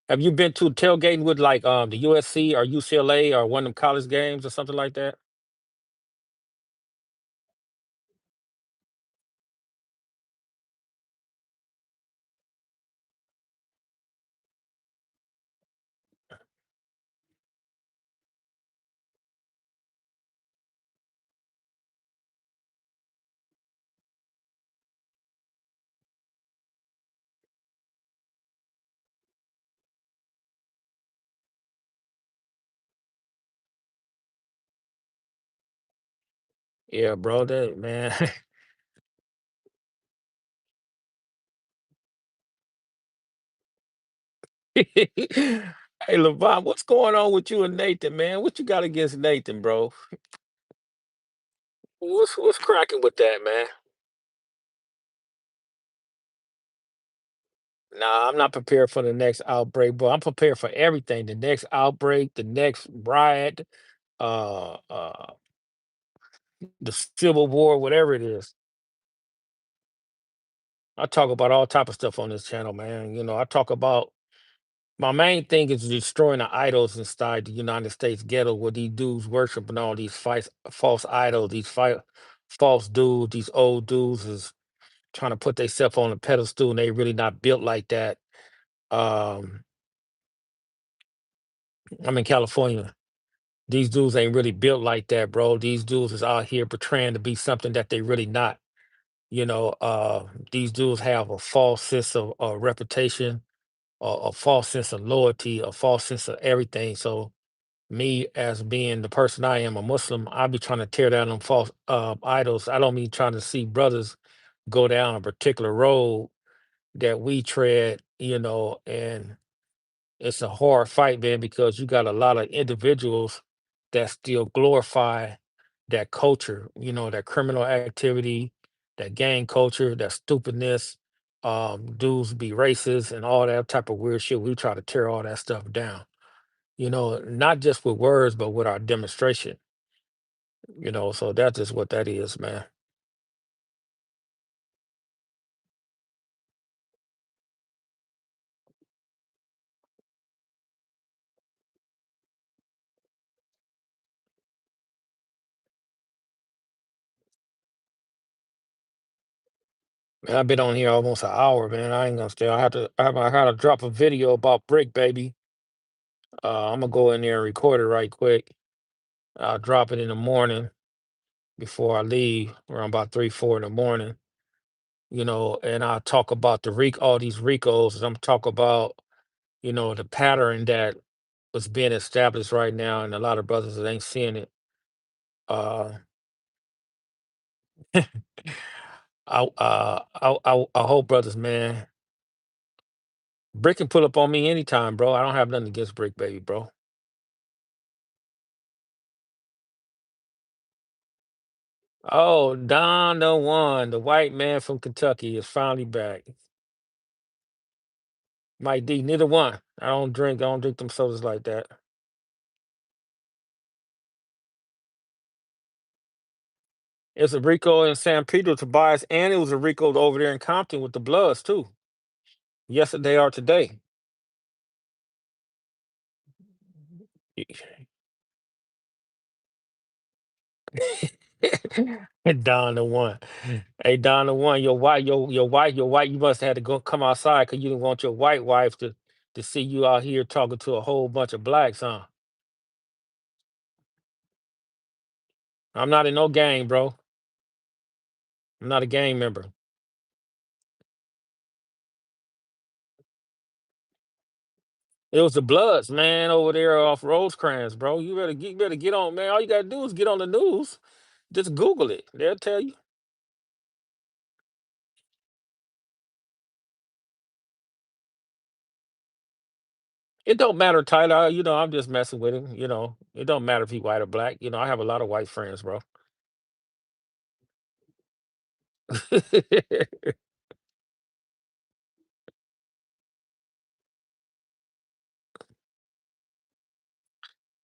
Have you been to tailgating with like the USC or UCLA or one of them college games or something like that? Yeah, bro. That man. Hey Levon, what's going on with you and Nathan, man? What you got against Nathan, bro? What's cracking with that, man? Nah, I'm not prepared for the next outbreak, bro. I'm prepared for everything. The next outbreak, the next riot, uh, uh, the civil war, whatever it is. I talk about all type of stuff on this channel, man. I talk about my main thing is destroying the idols inside the United States ghetto where these dudes worshiping all these false idols, false dudes, these old dudes is trying to put themselves on a pedestal and they really not built like that. Um, I'm in California. These dudes ain't really built like that, bro. These dudes is out here portraying to be something that they really not. These dudes have a false sense of reputation, a false sense of loyalty, a false sense of everything. So me as being the person I am, a Muslim, I be trying to tear down them false idols. I don't mean trying to see brothers go down a particular road that we tread, and it's a hard fight, man, because you got a lot of individuals that still glorify that culture, that criminal activity, that gang culture, that stupidness. Dudes be racist and all that type of weird shit. We try to tear all that stuff down, not just with words, but with our demonstration, so that's just what that is, man. Man, I've been on here almost an hour, man. I ain't gonna stay. I gotta drop a video about Brick Baby. I'm gonna go in there and record it right quick. I'll drop it in the morning before I leave, around about 3, 4 in the morning. And I'll talk about all these Ricos. And I'm talk about, the pattern that was being established right now, and a lot of brothers that ain't seeing it. Uh, I hope brothers, man. Brick can pull up on me anytime, bro. I don't have nothing against Brick Baby, bro. Oh, Don the one, the white man from Kentucky is finally back. Mike D, neither one. I don't drink them sodas like that. It's a Rico in San Pedro, Tobias, and it was a Rico over there in Compton with the Bloods too. Yesterday or today. Don the one. Hey, Don the one, your wife, you must have had to go come outside because you didn't want your white wife to see you out here talking to a whole bunch of blacks, huh? I'm not in no gang, bro. I'm not a gang member. It was the Bloods, man, over there off Rosecrans, bro. You better get on, man. All you gotta do is get on the news. Just Google it. They'll tell you. It don't matter, Tyler. I'm just messing with him. It don't matter if he white or black. I have a lot of white friends, bro.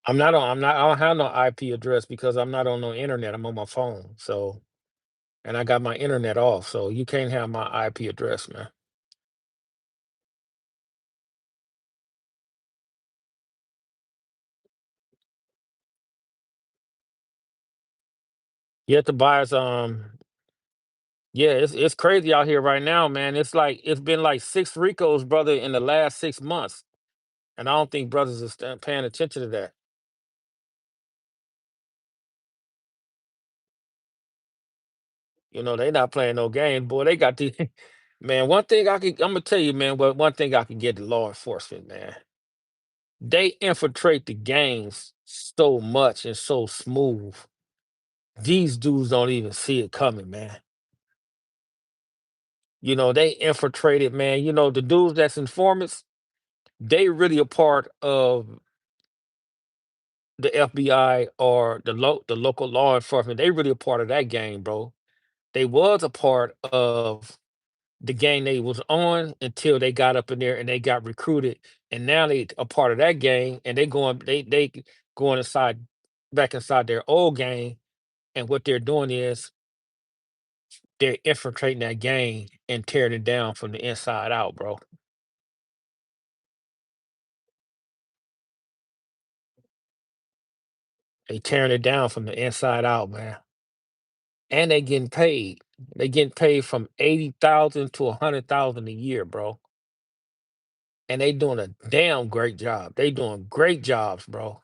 I don't have no IP address because I'm not on no internet. I'm on my phone. And I got my internet off. So you can't have my IP address, man. You have to buy us, yeah, it's crazy out here right now, man. It's been like six Ricos, brother, in the last 6 months. And I don't think brothers are paying attention to that. They not playing no game, boy. They got the man. I'm gonna tell you, man. What one thing I can get the law enforcement, man. They infiltrate the gangs so much and so smooth. These dudes don't even see it coming, man. They infiltrated, man. The dudes that's informants, they really a part of the FBI or the local law enforcement. They really a part of that gang, bro. They was a part of the gang they was on until they got up in there and they got recruited, and now they a part of that gang, and they going inside back inside their old gang, and what they're doing is they're infiltrating that gang and tearing it down from the inside out, bro. They tearing it down from the inside out, man. And they getting paid. They getting paid from 80,000 to 100,000 a year, bro. And they doing a damn great job. They doing great jobs, bro.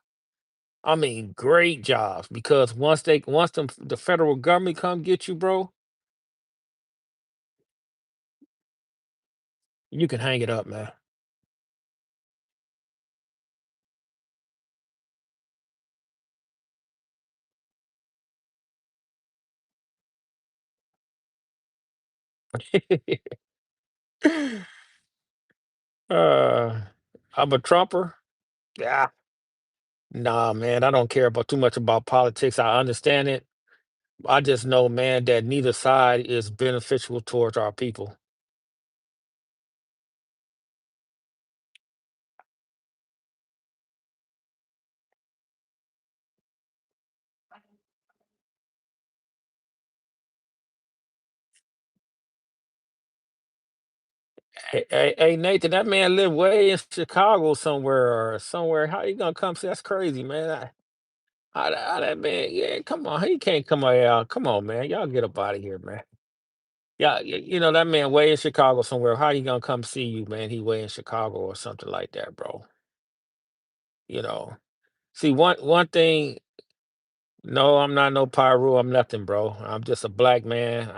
I mean, great jobs because the federal government come get you, bro, you can hang it up, man. uh, I'm a Trumper. Yeah. Nah, man, I don't care about too much about politics. I understand it. I just know, man, that neither side is beneficial towards our people. Hey, Nathan, that man live way in Chicago somewhere or somewhere. How you gonna come see? That's crazy, man. How that man? Yeah, come on. He can't come out. Come on, man. Y'all get up out of here, man. Yeah, that man way in Chicago somewhere. How he gonna come see you, man? He way in Chicago or something like that, bro. You know. See, one thing. No, I'm not no pyro. I'm nothing, bro. I'm just a black man.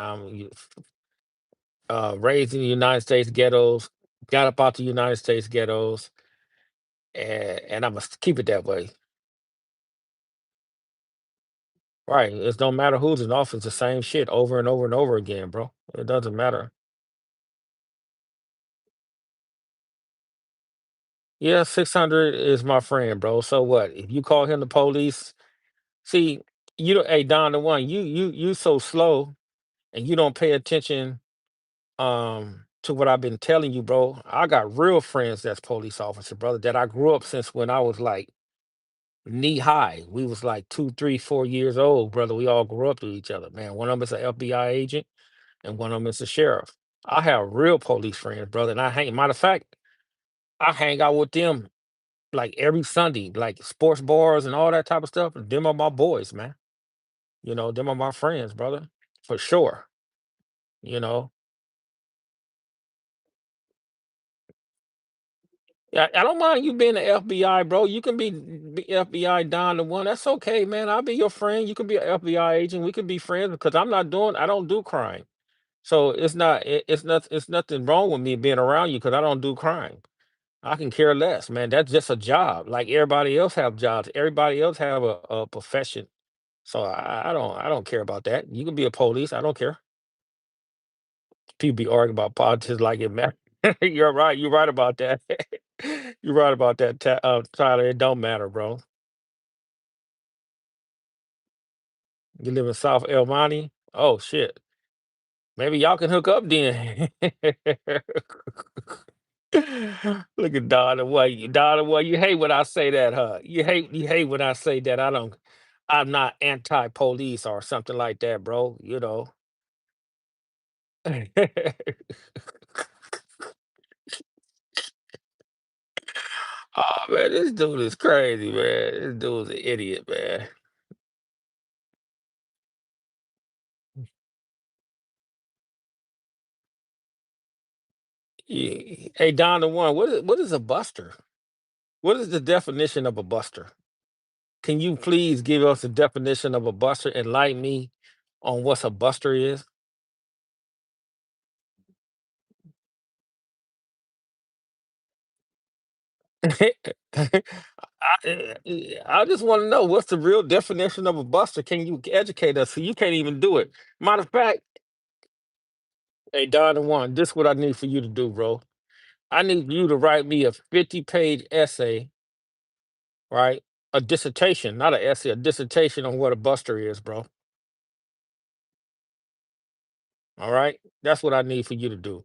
Raised in the United States ghettos. Got up out the United States ghettos, and I must keep it that way. Right. It don't matter who's in office. The same shit over and over and over again, bro. It doesn't matter. Yeah, 600 is my friend, bro. So what? If you call him the police, see, you don't. Hey, Don, the one you so slow and you don't pay attention to what I've been telling you, bro. I got real friends that's police officer, brother, that I grew up since when I was like knee high. We was like 2, 3, 4 years old, brother. We all grew up to each other, man. One of them is an FBI agent and one of them is a sheriff. I have real police friends, brother, and I hang. Matter of fact, I hang out with them like every Sunday, like sports bars and all that type of stuff. Them are my boys, man. Them are my friends, brother, for sure. You know, yeah, I don't mind you being the FBI, bro. You can be FBI Don the one. That's okay, man. I'll be your friend. You can be an FBI agent. We can be friends because I don't do crime. So it's nothing wrong with me being around you because I don't do crime. I can care less, man. That's just a job. Like everybody else have jobs. Everybody else have a profession. So I don't care about that. You can be a police. I don't care. People be arguing about politics like it matters. You're right. You're right about that. You're right about that, Tyler. It don't matter, bro. You live in South El Monte? Oh shit. Maybe y'all can hook up then. Look at Donna. What you hate when I say that, huh? You hate when I say that. I'm not anti-police or something like that, bro. Oh man, this dude is crazy, man. This dude's an idiot, man. Hey, Don the one, what is a buster? What is the definition of a buster? Can you please give us a definition of a buster? Enlighten me on what a buster is. I just want to know what's the real definition of a buster. Can you educate us? So you can't even do it. Matter of fact, hey Don the one, this is what I need for you to do, bro. I need you to write me a 50-page essay, right? A dissertation, not an essay, a dissertation on what a buster is, bro. All right. That's what I need for you to do.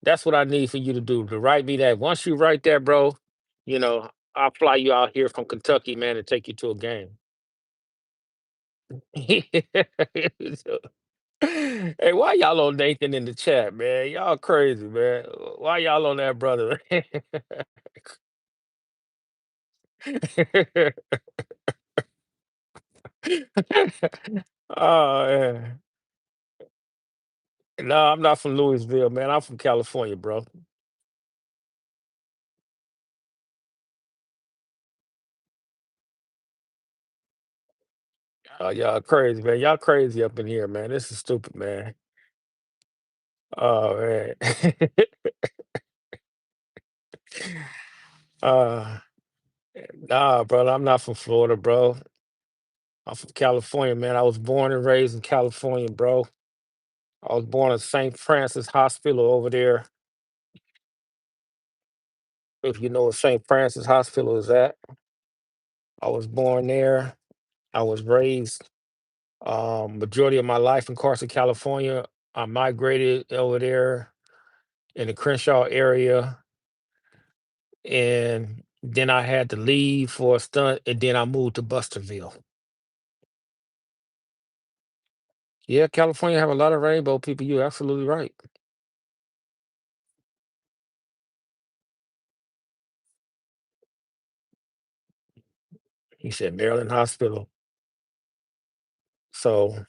That's what I need for you to do. To write me that. Once you write that, bro, I'll fly you out here from Kentucky, man, and take you to a game. Hey, why y'all on Nathan in the chat, man? Y'all crazy, man. Why y'all on that brother? Oh, yeah. No, I'm not from Louisville, man. I'm from California, bro. Oh, y'all crazy, man. Y'all crazy up in here, man. This is stupid, man. Oh, man. uh, nah, brother. I'm not from Florida, bro. I'm from California, man. I was born and raised in California, bro. I was born at St. Francis Hospital over there. If you know what St. Francis Hospital is at, I was born there. I was raised majority of my life in Carson, California. I migrated over there in the Crenshaw area, and then I had to leave for a stunt, and then I moved to Busterville. Yeah, California have a lot of rainbow people. You're absolutely right. He said Maryland Hospital. So,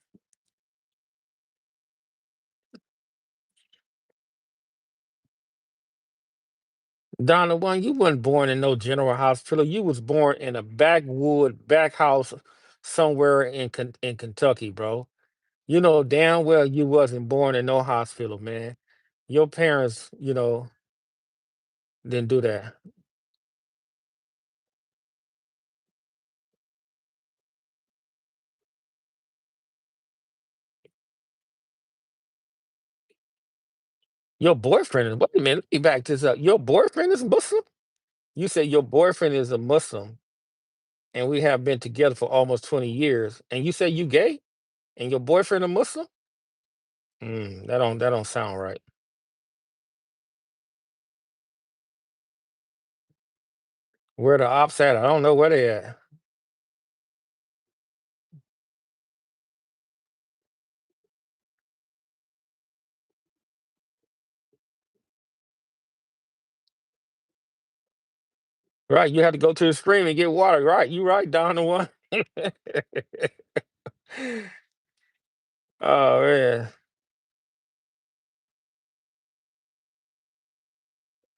Donna, one, you wasn't born in no general hospital. You was born in a backwood back house somewhere in Kentucky, bro. You know damn well you wasn't born in no hospital, man. Your parents, didn't do that. Your boyfriend is, wait a minute, let me back this up. Your boyfriend is Muslim? You said your boyfriend is a Muslim, and we have been together for almost 20 years. And you say you gay, and your boyfriend a Muslim? That don't sound right. Where the ops at? I don't know where they at. Right, you had to go to the stream and get water. Right, you right, Don the one. Oh man,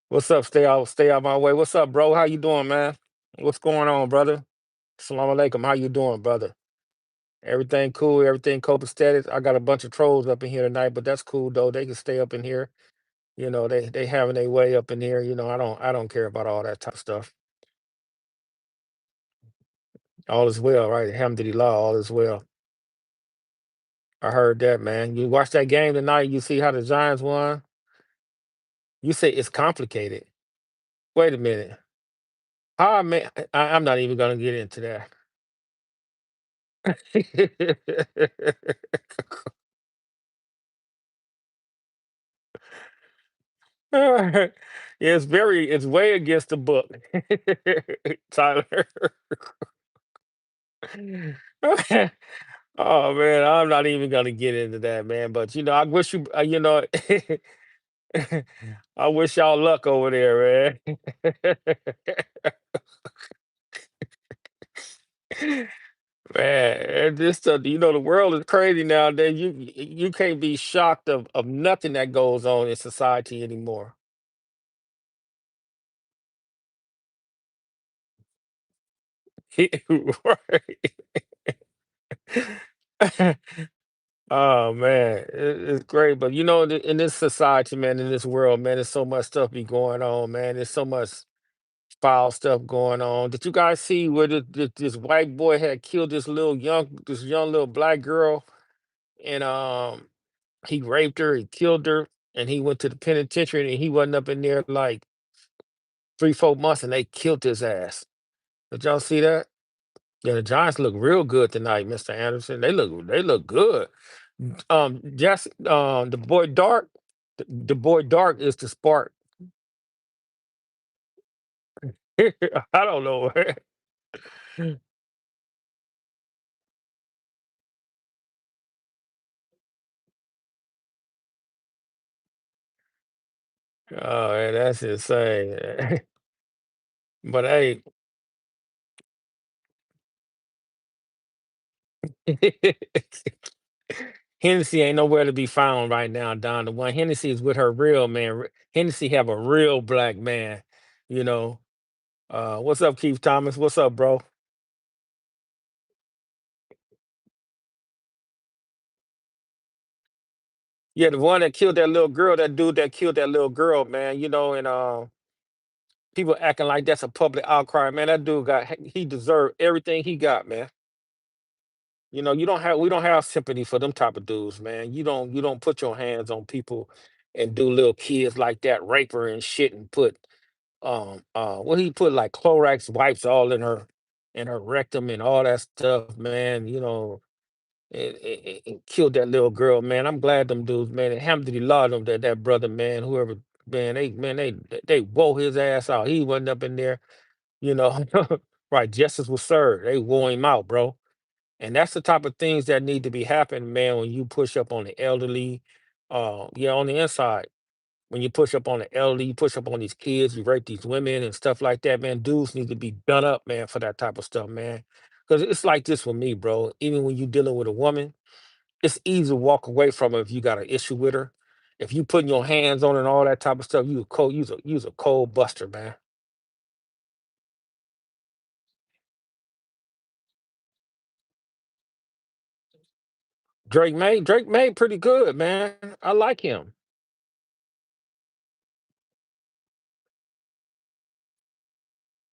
what's up? Stay out my way. What's up, bro? How you doing, man? What's going on, brother? Salam alaikum. How you doing, brother? Everything cool? Everything copacetic? I got a bunch of trolls up in here tonight, but that's cool though. They can stay up in here. They having their way up in here. I don't care about all that type of stuff. All is well, right? Alhamdulillah, all is well. I heard that, man. You watch that game tonight. You see how the Giants won. You say it's complicated. Wait a minute. How I may I'm not even gonna get into that. Yeah, it's way against the book. Tyler. Oh man, I'm not even gonna get into that, man. But I wish I wish y'all luck over there, man. Man, and this the world is crazy nowadays. You can't be shocked of nothing that goes on in society anymore. Right. Oh man, it's great, but in this society, man, in this world, man, there's so much stuff be going on, man. There's so much foul stuff going on. Did you guys see where this white boy had killed this young little black girl, and he raped her, he killed her, and he went to the penitentiary, and he wasn't up in there like 3, 4 months, and they killed his ass. Did y'all see that? Yeah, the Giants look real good tonight, Mr. Anderson. They look good. Just the boy Dark, the boy Dark is the spark. I don't know. Oh, man, that's insane. But hey, Hennessy ain't nowhere to be found right now, Don. The one Hennessy is with her real man. Hennessy have a real black man. You know. What's up, Keith Thomas? What's up, bro? Yeah, the one that killed that little girl, that dude that killed that little girl, man. And people acting like that's a public outcry, man. That dude he deserved everything he got, man. We don't have sympathy for them type of dudes, man. You don't put your hands on people and do little kids like that, rape her and shit, and put what he put like Clorox wipes all in her rectum and all that stuff, man. And killed that little girl, man. I'm glad them dudes, man. Alhamdulillah, them that brother, man. Whoever, man, they wore his ass out. He wasn't up in there, you know. Right? Justice was served. They wore him out, bro. And that's the type of things that need to be happening, man, when you push up on the elderly, yeah, on the inside. When you push up on the elderly, you push up on these kids, you rape these women and stuff like that, man. Dudes need to be done up, man, for that type of stuff, man. Because it's like this with me, bro. Even when you dealing with a woman, it's easy to walk away from her if you got an issue with her. If you putting your hands on her and all that type of stuff, you a cold buster, man. Drake made pretty good, man. I like him.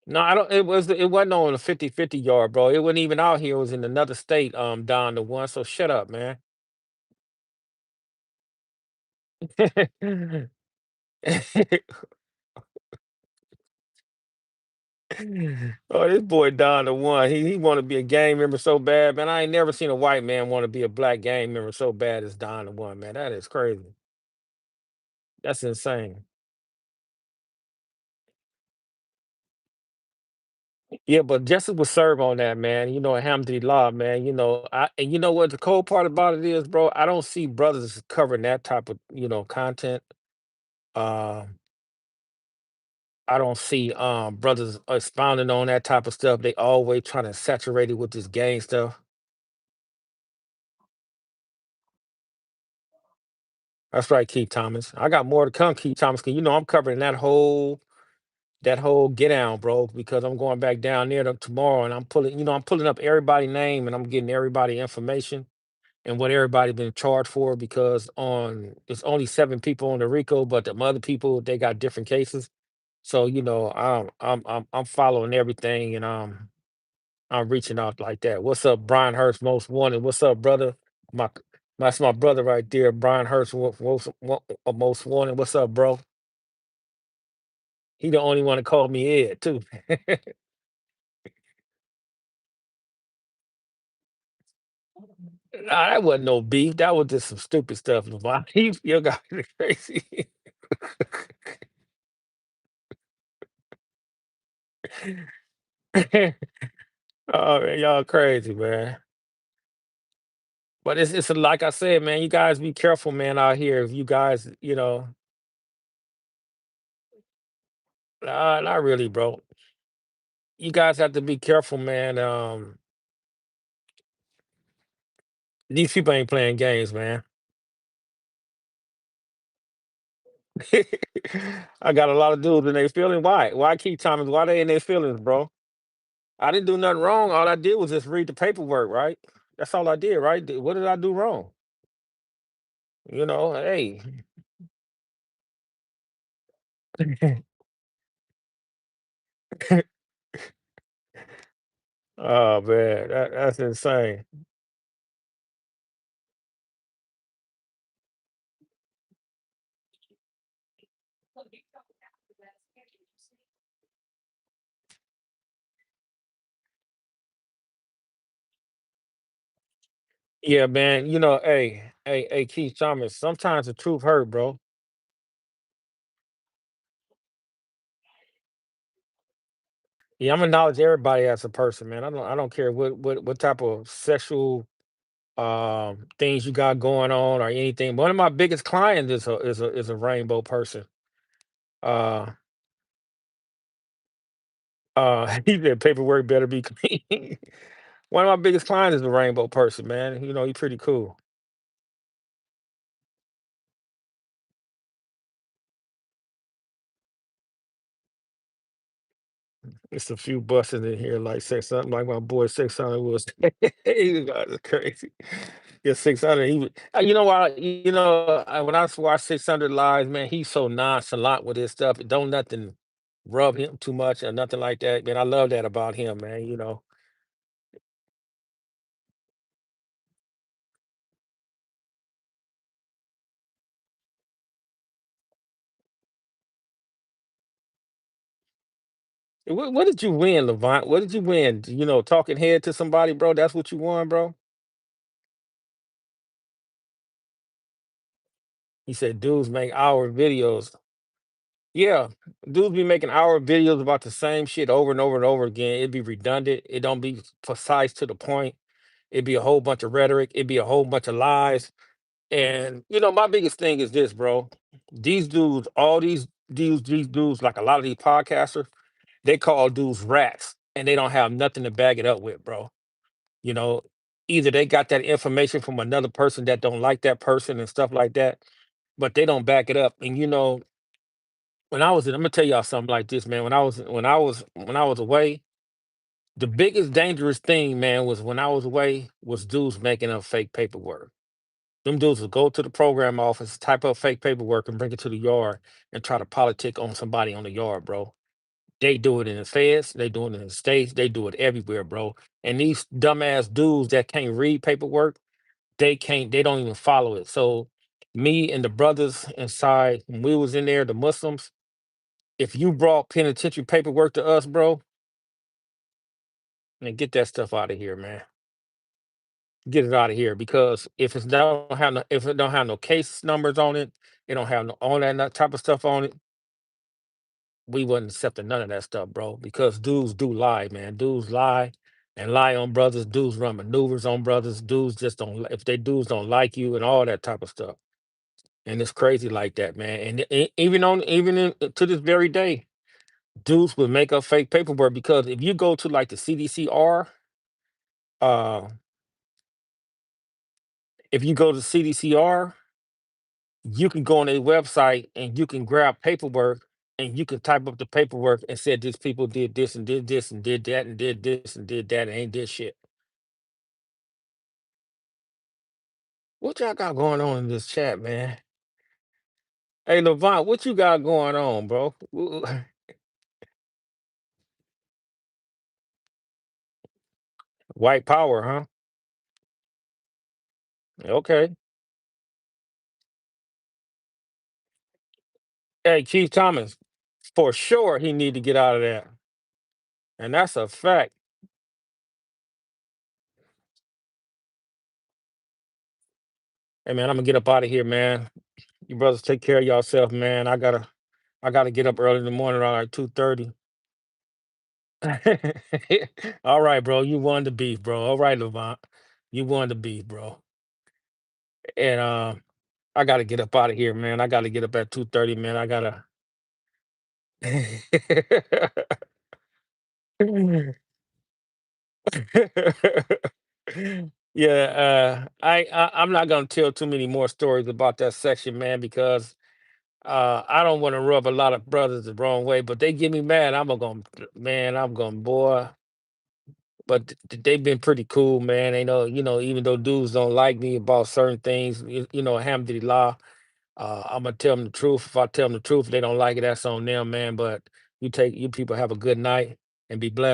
No, I don't. It wasn't on a 50-50 yard, bro. It wasn't even out here. It was in another state, down the one. So shut up, man. Oh, this boy Don the one. He want to be a gang member so bad, man. I ain't never seen a white man want to be a black gang member so bad as Don the one, man. That is crazy. That's insane. Yeah, but justice was served on that, man. Alhamdulillah, man. And you know what the cold part about it is, bro? I don't see brothers covering that type of content. Um, I don't see brothers expounding on that type of stuff. They always trying to saturate it with this gang stuff. That's right, Keith Thomas. I got more to come, Keith Thomas, 'cause you know I'm covering that whole get down, bro, because I'm going back down there tomorrow and I'm pulling up everybody's name and I'm getting everybody information and what everybody been charged for because on it's only 7 people on the RICO, but the other people they got different cases. So I'm following everything and I'm reaching out like that. What's up, Brian Hurst, most wanted? What's up, brother? My that's my brother right there, Brian Hurst, most wanted. What's up, bro? He the only one that called me Ed too. Nah, that wasn't no beef. That was just some stupid stuff. Lavon. You got me crazy. Oh man, y'all crazy, man. But it's like I said, man. You guys be careful, man, out here. If you guys, not really, bro. You guys have to be careful, man. These people ain't playing games, man. I got a lot of dudes in their feelings. Why? Why keep Thomas? Why they in their feelings, bro? I didn't do nothing wrong. All I did was just read the paperwork, right? That's all I did, right? What did I do wrong? Hey. Oh man, that's insane. Yeah, man. Hey, Keith Thomas. Sometimes the truth hurt, bro. Yeah, I'm acknowledge everybody as a person, man. I don't care what type of sexual things you got going on or anything. One of my biggest clients is a rainbow person. Uh he said paperwork better be clean. One of my biggest clients is a rainbow person, man. He's pretty cool. It's a few buses in here like 600, like my boy 600 was. He was crazy. Yeah, 600. You know why? When I watch 600 lives, man, he's so nonchalant with his stuff. It don't nothing rub him too much or nothing like that. Man, I love that about him, man. What did you win, Levant? What did you win? Talking head to somebody, bro. That's what you won, bro. He said, dudes make hour videos. Yeah, dudes be making hour videos about the same shit over and over and over again. It'd be redundant. It don't be precise to the point. It'd be a whole bunch of rhetoric. It'd be a whole bunch of lies. And my biggest thing is this, bro. These dudes, all these dudes, like a lot of these podcasters, they call dudes rats, and they don't have nothing to back it up with, bro. You know, Either they got that information from another person that don't like that person and stuff like that, but they don't back it up. And I'm gonna tell y'all something like this, man. When I was away, the biggest dangerous thing, man, was when I was away was dudes making up fake paperwork. Them dudes would go to the program office, type up fake paperwork, and bring it to the yard and try to politic on somebody on the yard, bro. They do it in the feds, they do it in the states, they do it everywhere, bro. And these dumbass dudes that can't read paperwork, they don't even follow it. So me and the brothers inside, when we was in there, the Muslims, if you brought penitentiary paperwork to us, bro, then get that stuff out of here, man. Get it out of here because if it don't have no case numbers on it, it don't have no all that type of stuff on it. We wasn't accepting none of that stuff, bro. Because dudes do lie, man. Dudes lie and lie on brothers. Dudes run maneuvers on brothers. Dudes just don't. If they dudes don't like you and all that type of stuff, and it's crazy like that, man. And even to this very day, dudes would make up fake paperwork because if you go to like the CDCR, uh, if you go to CDCR, you can go on a website and you can grab paperwork and you can type up the paperwork and said these people did this and did this and did that and did this and did that and ain't did shit. What y'all got going on in this chat, man? Hey, Levant, what you got going on, bro? White power, huh? Okay. Hey, Keith Thomas, for sure he need to get out of that. And that's a fact. Hey man, I'm gonna get up out of here, man. You brothers take care of yourself, man. I gotta get up early in the morning around like 2:30. All right, bro. You won the beef, bro. All right, Levant. You won the beef, bro. And I gotta get up out of here, man. I gotta get up at 2:30, man. I gotta Yeah, I'm not gonna tell too many more stories about that section, man, because I don't want to rub a lot of brothers the wrong way, but they get me mad. Man, I'm going, boy. But they've been pretty cool, man. They know, even though dudes don't like me about certain things, alhamdulillah, I'm gonna tell them the truth. If I tell them the truth, they don't like it, that's on them, man. But you people have a good night and be blessed.